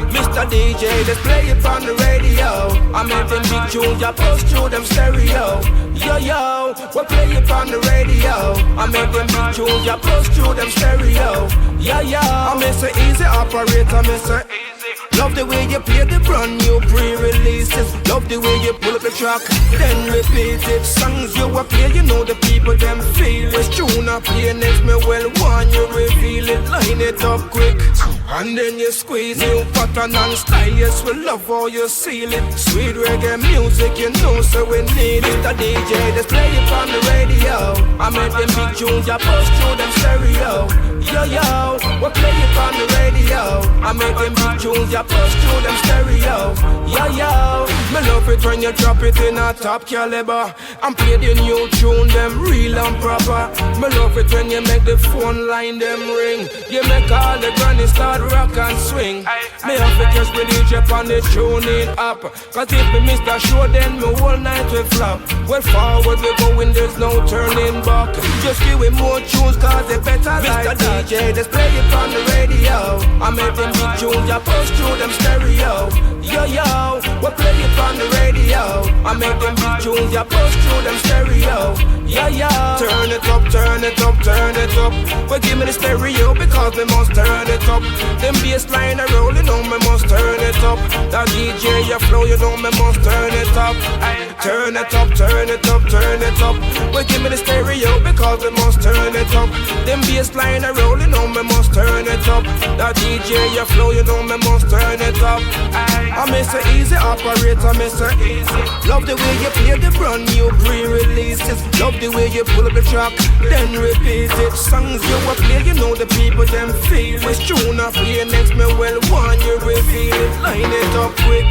Mr. DJ, let's play it on the radio. I make them big tunes, I post through them stereo. Yo, yo, we play it on the radio. I make them big tunes, I post through them stereo. Yo, yo, I'm Mr. Easy Operator, Mr. Love the way you play the brand new pre-releases. Love the way you pull up the track, then repeat it. Songs you a play, you know the people them feel it. Tune up play next, me well want you reveal it. Line it up quick, and then you squeeze it. Pattern and style, yes we love how you seal it. Sweet reggae music, you know so we need it. Mr. DJ, just play it on the radio. I make them big tunes, I post through them stereo. Yo yo, we play it on the radio. I make them big tunes, I post through them stereo. Yo yo, me love it when you drop it in a top caliber and play the new tune, them real and proper. Me love it when you make the phone line them ring. You make all the grannies start rock and swing. Me have to catch me DJ on the tuning up, cause if me miss the show then me whole night will flop. Well forward we going, there's no turning back. Just give it more tunes cause they better like that. DJ, just play it on the radio. I make them big tunes, I post through them stereo. Yo yo, we play it on the radio. I make them big tunes, I post through them stereo. Yo yo, turn it up, turn it up, turn it up. Well give me the stereo because we must turn it up. Them bass line are rolling on, me must turn it up. That DJ you flow, you know me must turn it up. Turn it up, turn it up, turn it up. Well give me the stereo because we must turn it up. Them bass line are rolling on, me must turn it up. That DJ you flow, you know me must turn it up. I'm Mr. Easy Operator, Mr. Easy. Love the way you play the brand new pre-releases. Love the way you pull up the track, then repeat it. Songs you a play, you know the people them feel. Which tune I play next, me well want you reveal it. Line it up quick,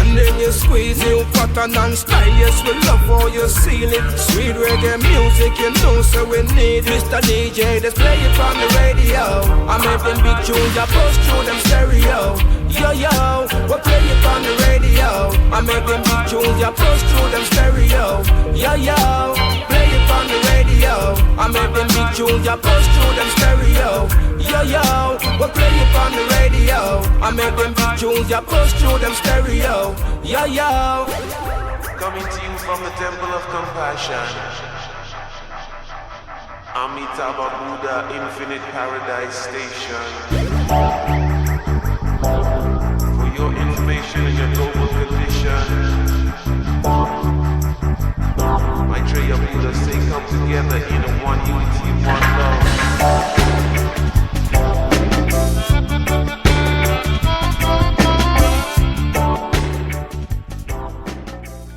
and then you squeeze it. Pattern and style, yes we love how you seal it. Sweet reggae music, you know so we need. Mr. DJ, just play it on the radio. I make them big tunes, I post through them stereo. Yo yo, we play it on the radio. I make them big tunes, I post through them stereo. Yo yo, play it on the radio. I make them big tunes, I post through them stereo. Yo yo, we play it on the radio. I make them big tunes, I post through them stereo. Yo yo, coming to you from the Temple of Compassion, Amitabha Buddha Infinite Paradise Station. For your information and your global condition, Maitreya Buddha say come together in a one unity, one love.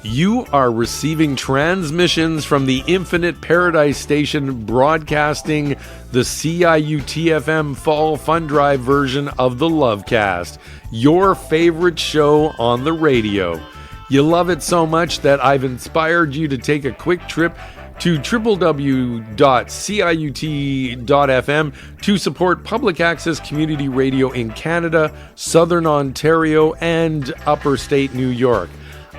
You are receiving transmissions from the Infinite Paradise Station, broadcasting the CIUT FM Fall Fun Drive version of the Lovecast, your favorite show on the radio. You love it so much that I've inspired you to take a quick trip to www.ciut.fm to support public access community radio in Canada, Southern Ontario, and Upper State New York.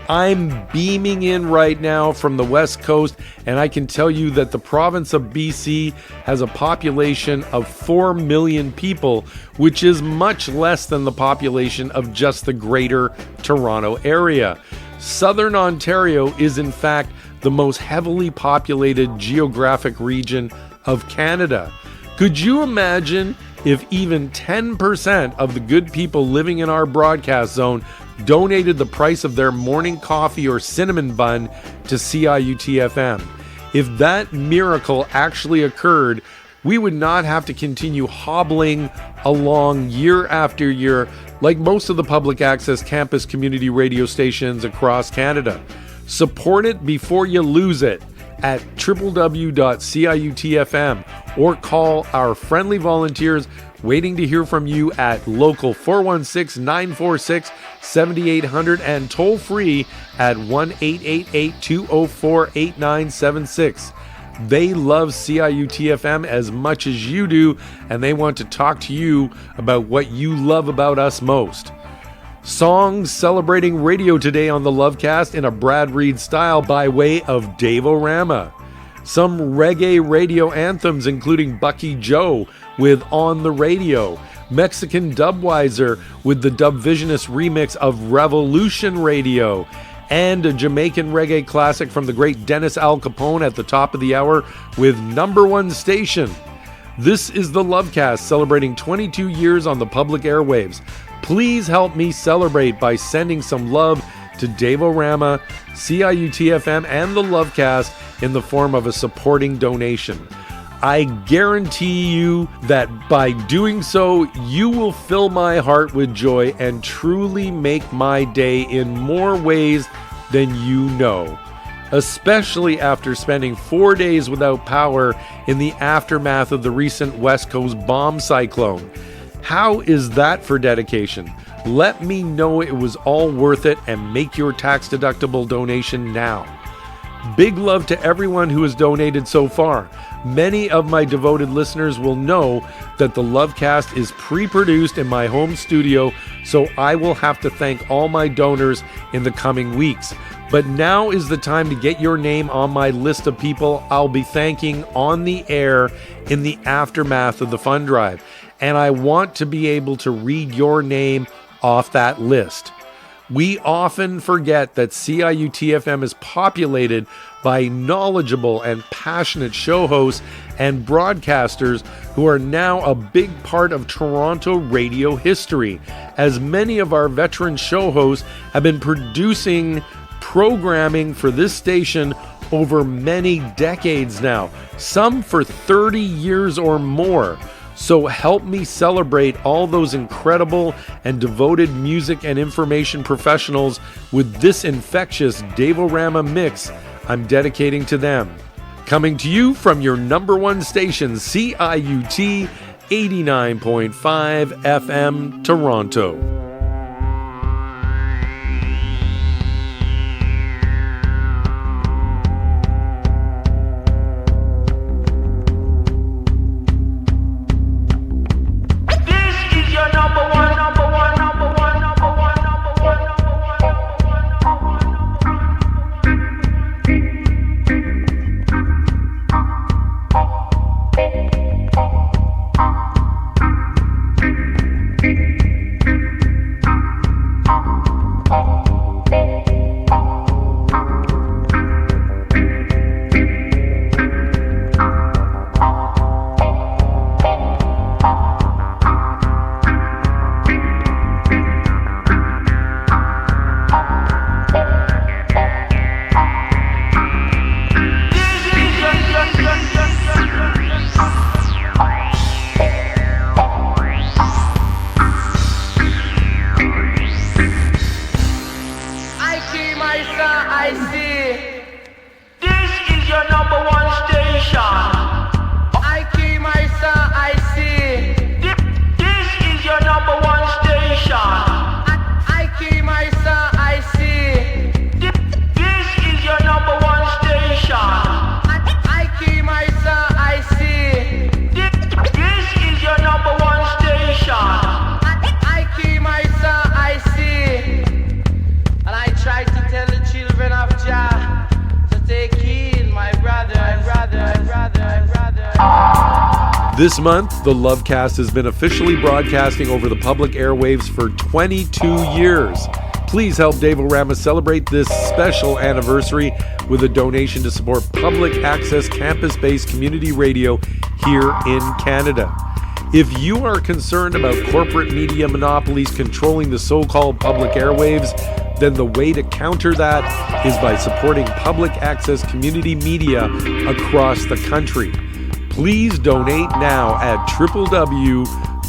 I'm beaming in right now from the West Coast, and I can tell you that the province of BC has a population of 4 million people, which is much less than the population of just the greater Toronto area. Southern Ontario is in fact the most heavily populated geographic region of Canada. Could you imagine if even 10% of the good people living in our broadcast zone donated the price of their morning coffee or cinnamon bun to CIUT FM? If that miracle actually occurred, we would not have to continue hobbling along year after year like most of the public access campus community radio stations across Canada. Support it before you lose it at www.ciut.fm or call our friendly volunteers waiting to hear from you at local 416-946-7800 and toll free at 1-888-204-8976. They love CIUT FM as much as you do, and they want to talk to you about what you love about us most. Songs celebrating radio today on the Lovecast in a Brad Reed style by way of Dave O Rama. some reggae radio anthems including Bucky Joe with On the Radio, Mexican Dubweiser with the Dubvisionist remix of Revolution Radio, and a Jamaican reggae classic from the great Dennis Al Capone at the top of the hour with Number One Station. This is the Lovecast, celebrating 22 years on the public airwaves. Please help me celebrate by sending some love to Dave O Rama, CIUT FM, and the Lovecast in the form of a supporting donation. I guarantee you that by doing so, you will fill my heart with joy and truly make my day in more ways than you know, especially after spending 4 days without power in the aftermath of the recent West Coast bomb cyclone. How is that for dedication? Let me know it was all worth it and make your tax-deductible donation now. Big love to everyone who has donated so far. Many of my devoted listeners will know that the Lovecast is pre-produced in my home studio, so I will have to thank all my donors in the coming weeks. But now is the time to get your name on my list of people I'll be thanking on the air in the aftermath of the fund drive. And I want to be able to read your name off that list. We often forget that CIUT FM is populated by knowledgeable and passionate show hosts and broadcasters who are now a big part of Toronto radio history, as many of our veteran show hosts have been producing programming for this station over many decades now, some for 30 years or more. So help me celebrate all those incredible and devoted music and information professionals with this infectious Dave O Rama mix I'm dedicating to them. Coming to you from your number one station, CIUT 89.5 FM, Toronto. This month, the Lovecast has been officially broadcasting over the public airwaves for 22 years. Please help Dave O Rama celebrate this special anniversary with a donation to support public access campus-based community radio here in Canada. If you are concerned about corporate media monopolies controlling the so-called public airwaves, then the way to counter that is by supporting public access community media across the country. Please donate now at www.ciut.fm.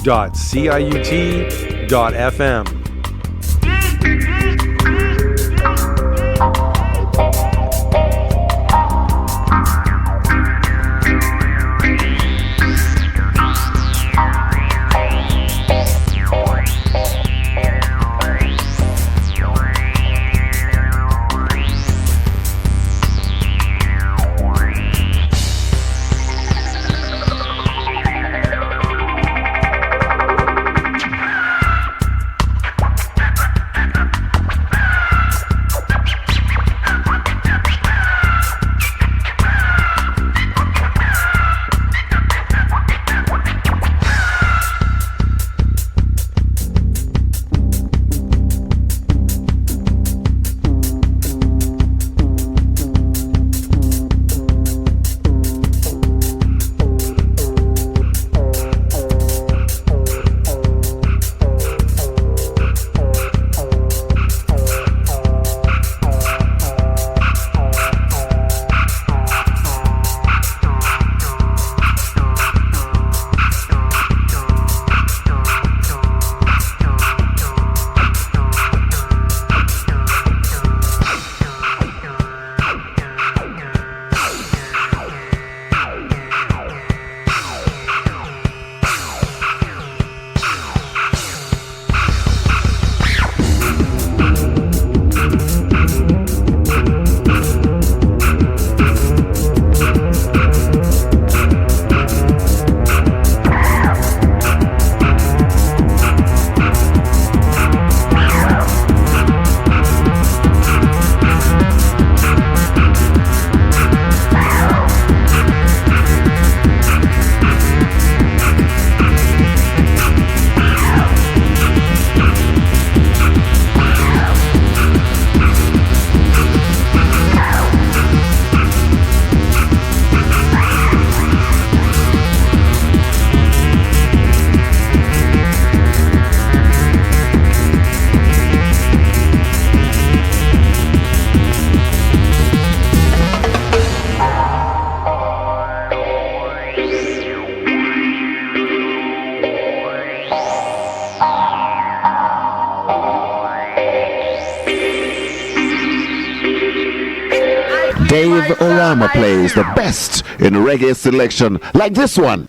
Dave O Rama plays the best in reggae selection, like this one.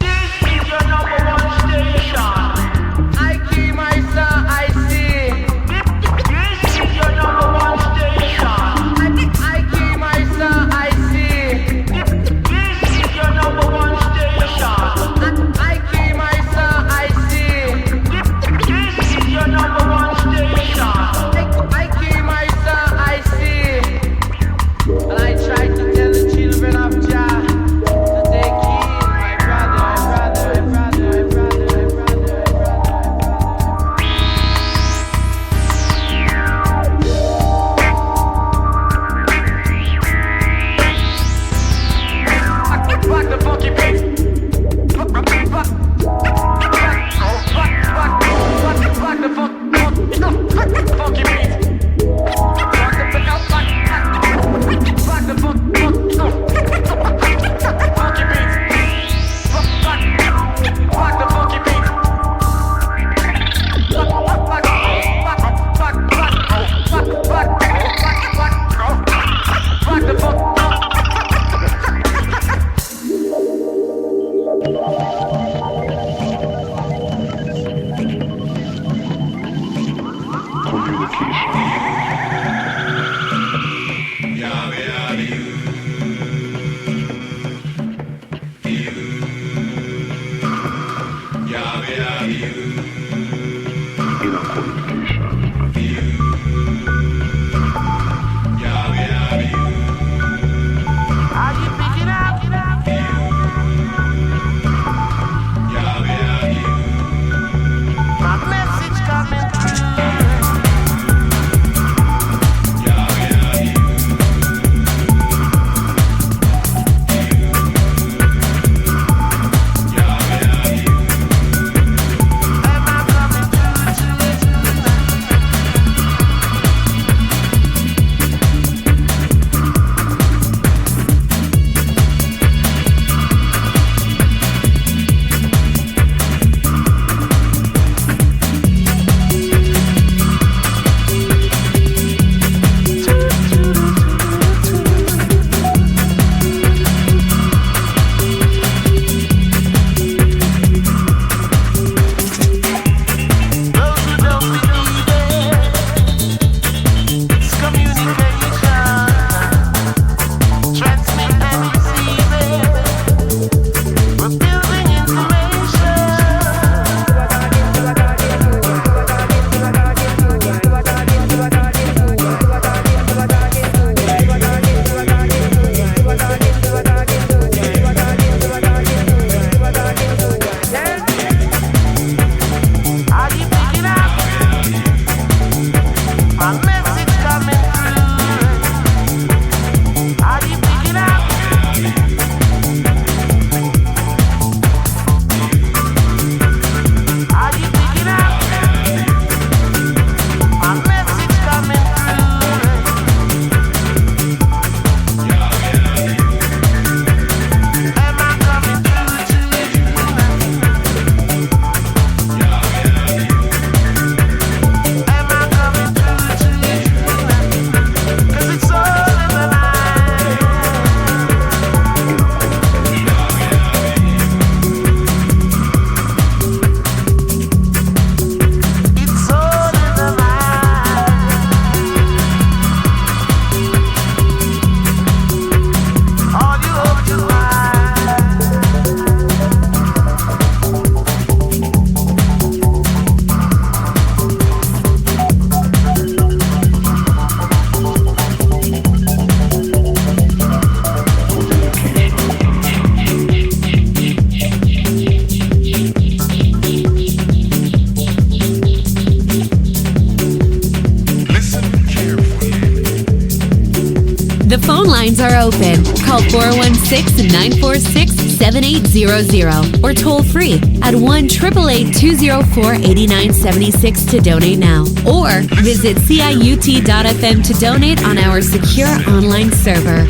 The phone lines are open. Call 416-946-7800 or toll free at 1-888-204-8976 to donate now. Or visit CIUT.FM to donate on our secure online server.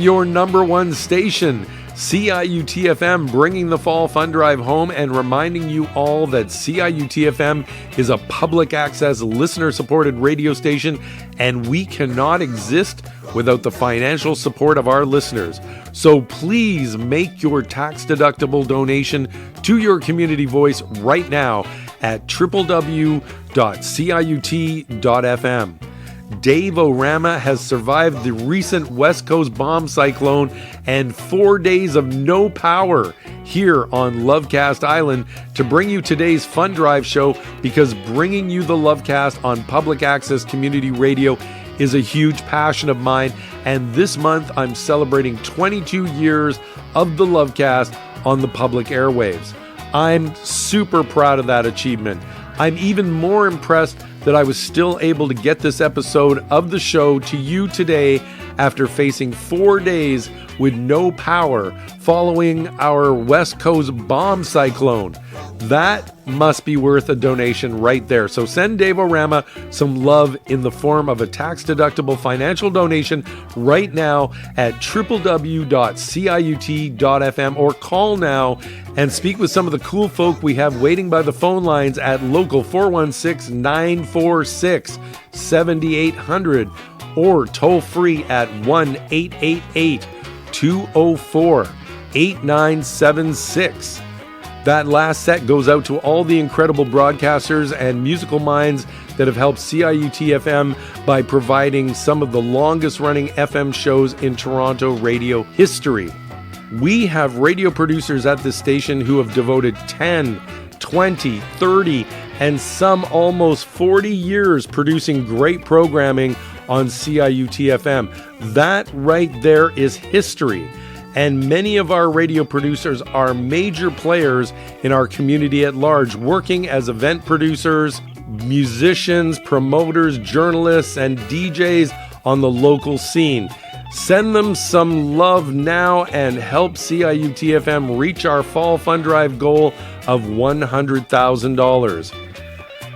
your number one station, CIUT FM, bringing the Fall Fun Drive home and reminding you all that CIUT FM is a public access, listener-supported radio station, and we cannot exist without the financial support of our listeners. So please make your tax-deductible donation to your community voice right now at www.ciut.fm. Dave O Rama has survived the recent West Coast bomb cyclone and 4 days of no power here on Lovecast Island to bring you today's Fun Drive show, because bringing you the Lovecast on public access community radio is a huge passion of mine, and this month I'm celebrating 22 years of the Lovecast on the public airwaves. I'm super proud of that achievement. I'm even more impressed that I was still able to get this episode of the show to you today after facing 4 days with no power following our West Coast bomb cyclone. That must be worth a donation right there. So send Dave O Rama some love in the form of a tax-deductible financial donation right now at www.ciut.fm, or call now and speak with some of the cool folk we have waiting by the phone lines at local 416-946-7800, or toll free at 1-888-204-8976. That last set goes out to all the incredible broadcasters and musical minds that have helped CIUT FM by providing some of the longest running FM shows in Toronto radio history. We have radio producers at this station who have devoted 10, 20, 30, and some almost 40 years producing great programming on CIUT FM. That right there is history. And many of our radio producers are major players in our community at large, working as event producers, musicians, promoters, journalists, and DJs on the local scene. Send them some love now and help CIUT FM reach our Fall Fun Drive goal of $100,000.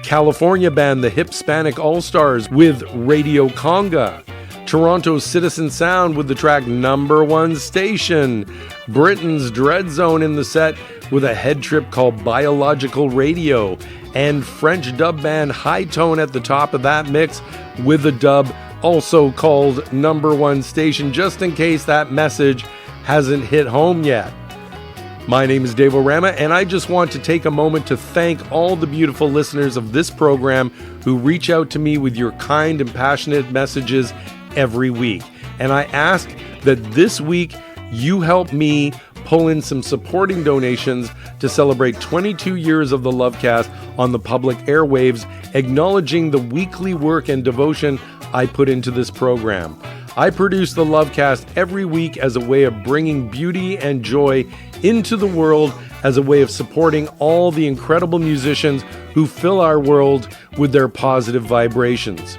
California band the Hispanic All-Stars with Radio Conga. Toronto's Citizen Sound with the track Number One Station. Britain's Dread Zone in the set with a head trip called Biological Radio. And French dub band High Tone at the top of that mix with a dub also called Number One Station, just in case that message hasn't hit home yet. My name is Dave O Rama, and I just want to take a moment to thank all the beautiful listeners of this program who reach out to me with your kind and passionate messages every week. And I ask that this week you help me pull in some supporting donations to celebrate 22 years of the Lovecast on the public airwaves, acknowledging the weekly work and devotion I put into this program. I produce the Lovecast every week as a way of bringing beauty and joy into the world, as a way of supporting all the incredible musicians who fill our world with their positive vibrations.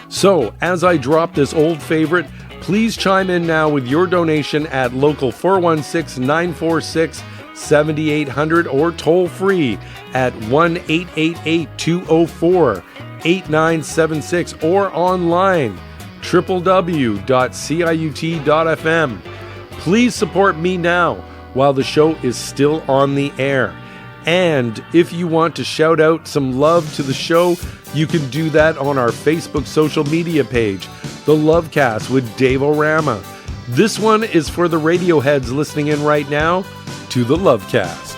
So, as I drop this old favorite, please chime in now with your donation at local 416-946-7800, or toll free at 1-888-204-8976, or online www.ciut.fm. Please support me now while the show is still on the air. And if you want to shout out some love to the show, you can do that on our Facebook social media page, The Lovecast with Dave O Rama. This one is for the Radioheads listening in right now to The Lovecast.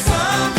Some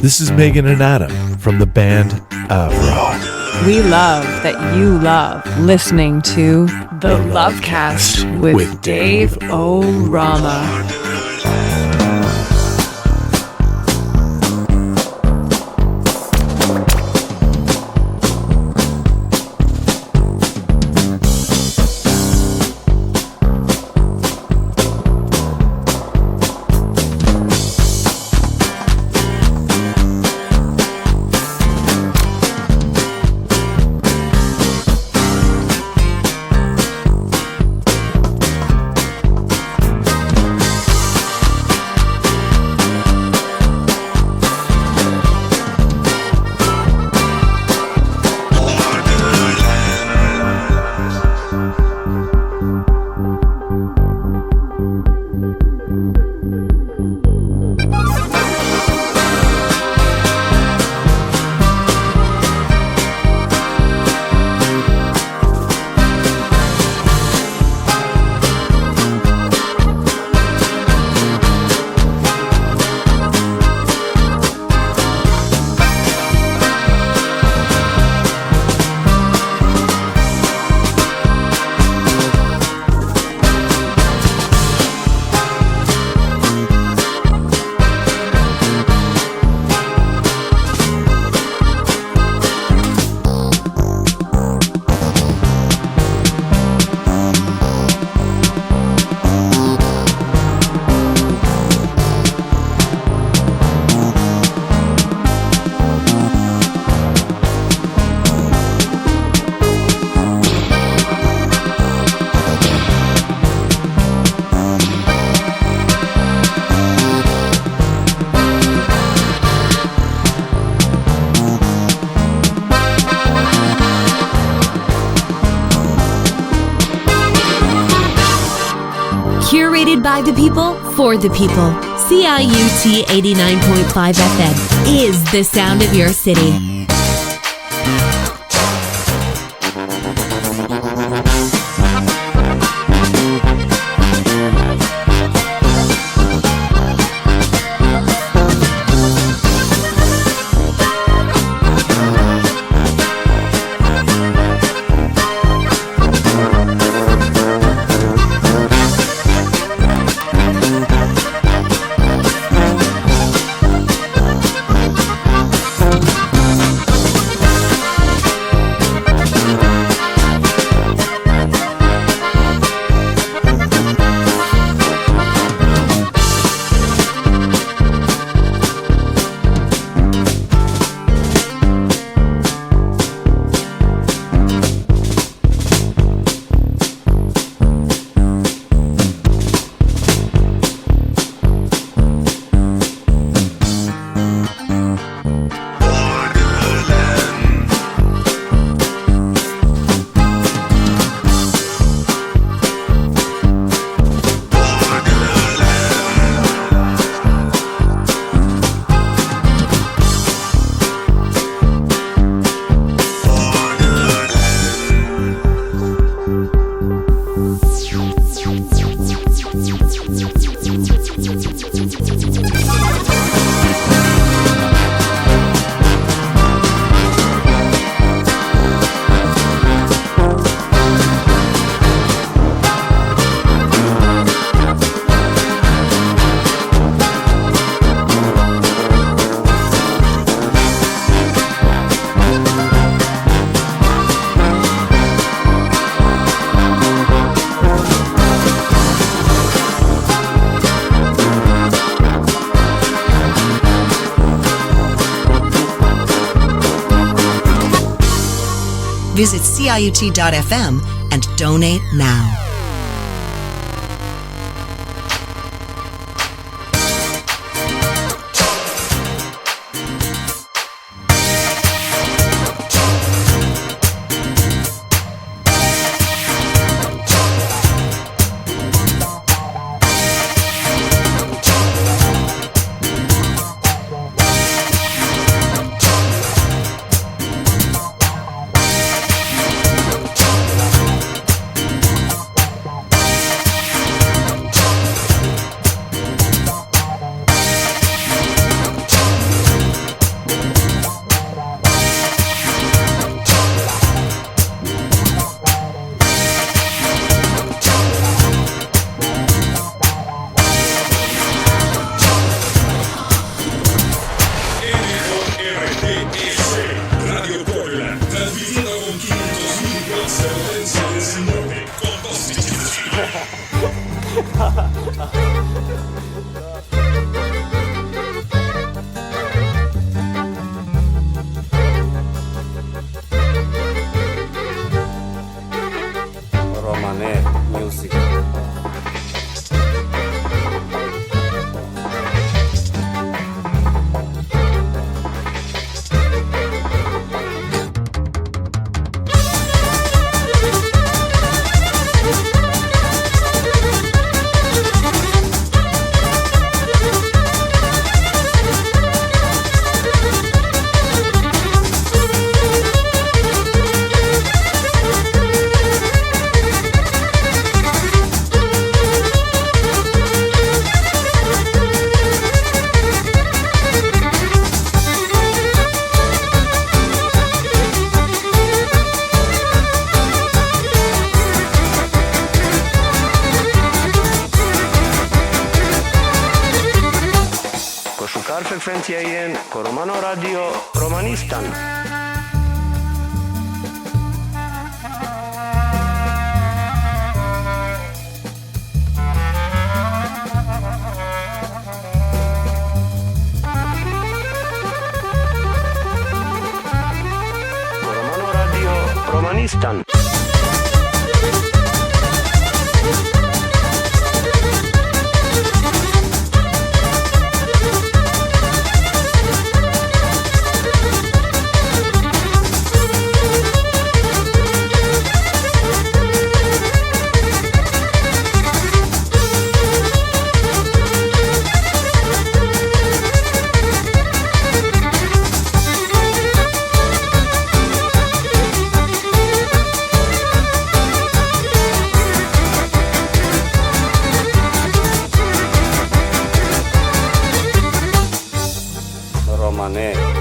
This is Megan and Adam from the band Avro. We love that you love listening to the Lovecast with Dave O Rama. Curated by the people, for the people. CIUT 89.5 FM is the sound of your city. Visit CIUT.FM and donate now. Romane music. Frekwencja Romano Radio Romanistan. Romano Radio Romanistan.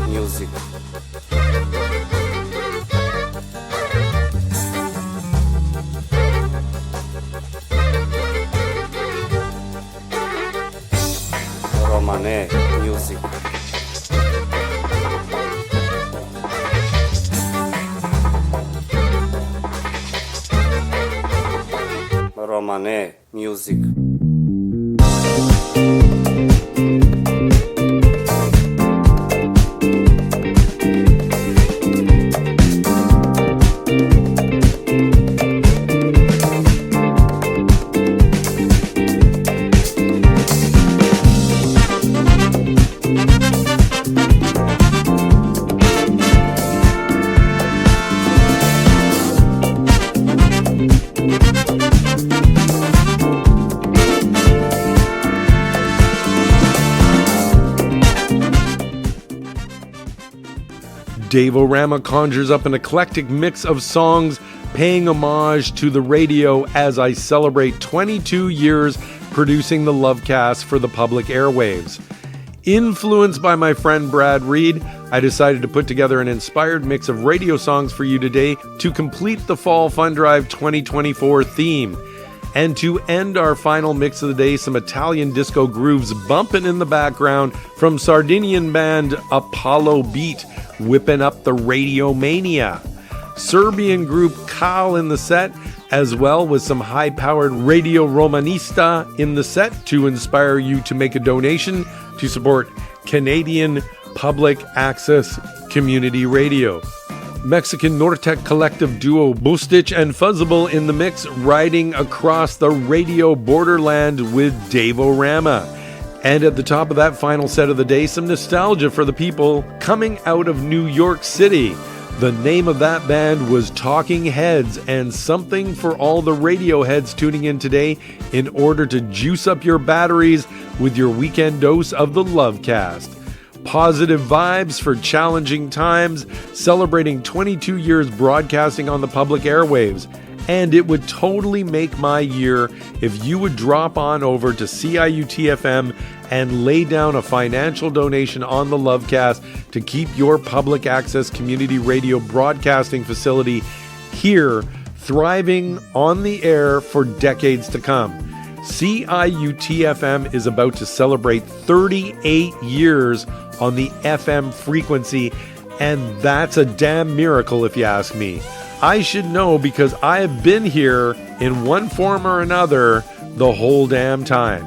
Music. Romane music. Romane music. Dave O Rama conjures up an eclectic mix of songs paying homage to the radio as I celebrate 22 years producing the Lovecast for the public airwaves. Influenced by my friend Brad Reed, I decided to put together an inspired mix of radio songs for you today to complete the Fall Fun Drive 2024 theme. And to end our final mix of the day, some Italian disco grooves bumping in the background from Sardinian band Apollo Beat, whipping up the radio mania. Serbian group Kal in the set, as well with some high-powered Radio Romanista in the set to inspire you to make a donation to support Canadian public access community radio. Mexican Nortec collective duo Bustich and Fuzzable in the mix, riding across the radio borderland with Dave O Rama. And at the top of that final set of the day, some nostalgia for the people coming out of New York City. The name of that band was Talking Heads, and something for all the radio heads tuning in today in order to juice up your batteries with your weekend dose of the Lovecast. Positive vibes for challenging times, celebrating 22 years broadcasting on the public airwaves. And it would totally make my year if you would drop on over to CIUT FM and lay down a financial donation on the Lovecast to keep your public access community radio broadcasting facility here thriving on the air for decades to come. CIUT FM is about to celebrate 38 years on the FM frequency, and that's a damn miracle if you ask me. I should know because I have been here in one form or another the whole damn time.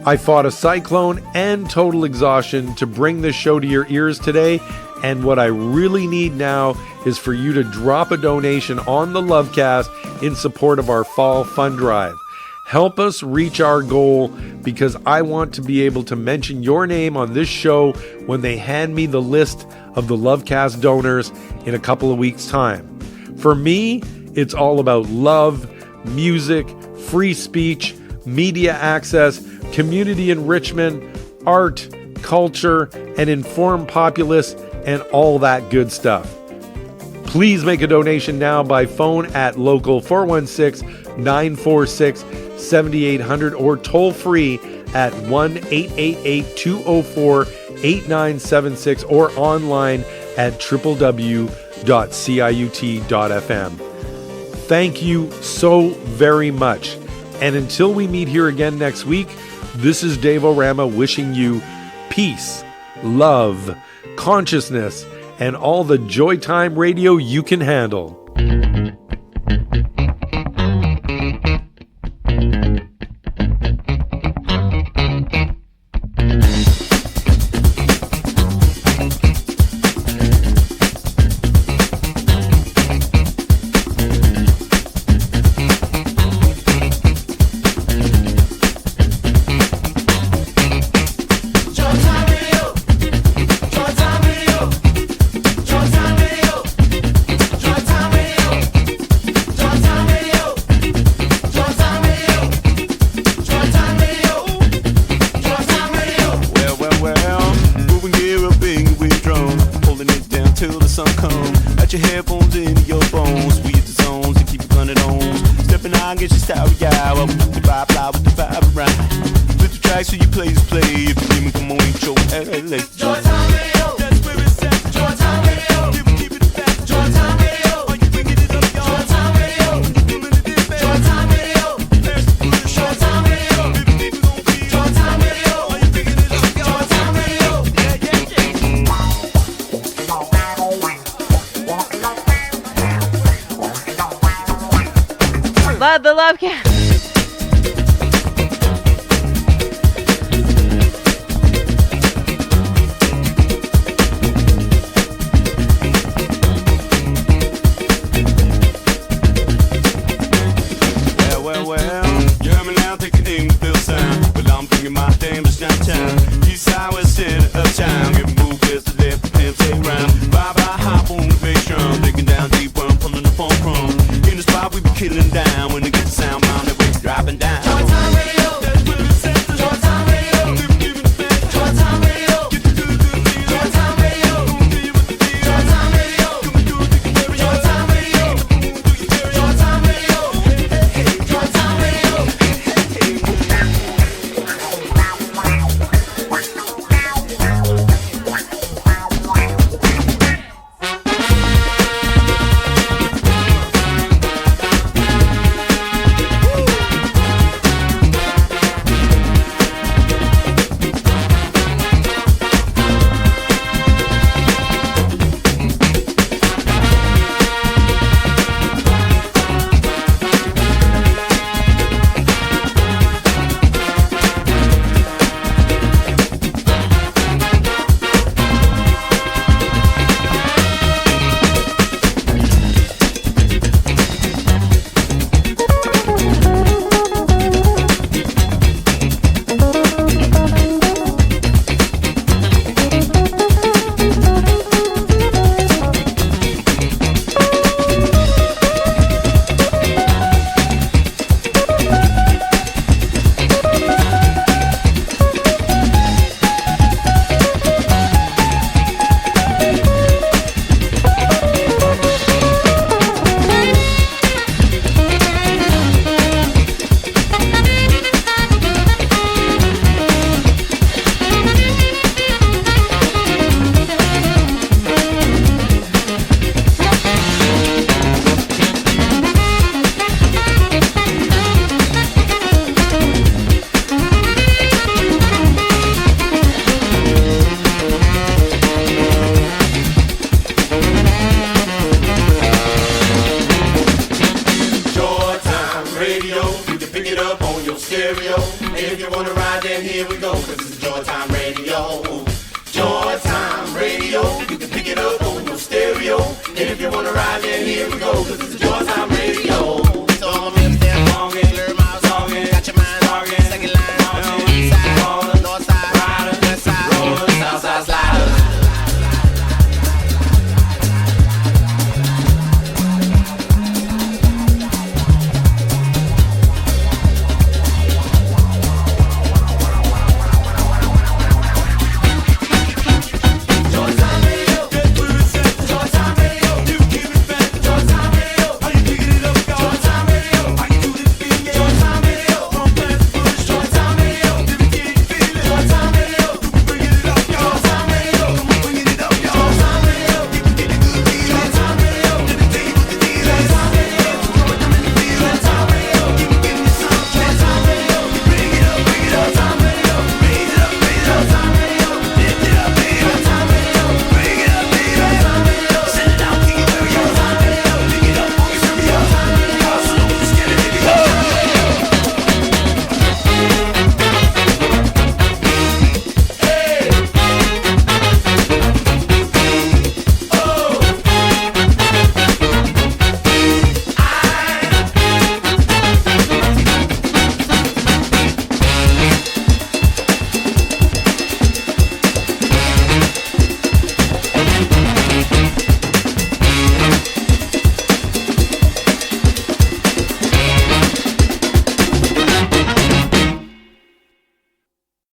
I fought a cyclone and total exhaustion to bring this show to your ears today, and what I really need now is for you to drop a donation on the Lovecast in support of our fall fund drive. Help us reach our goal, because I want to be able to mention your name on this show when they hand me the list of the Lovecast donors in a couple of weeks' time. For me, it's all about love, music, free speech, media access, community enrichment, art, culture, and informed populace, and all that good stuff. Please make a donation now by phone at local 416-946-7800 or toll free at 1-888-204-8976 or online at www.ciut.fm. Thank you so very much. And until we meet here again next week, this is Dave O Rama wishing you peace, love, consciousness, and all the joy time radio you can handle. Love the Lovecast. up on your stereo. And if you wanna ride, then here we go, cause it's Joy Time Radio. Joy Time Radio, you can pick it up on your stereo. And if you wanna ride, then here we go, cause it's Joy Time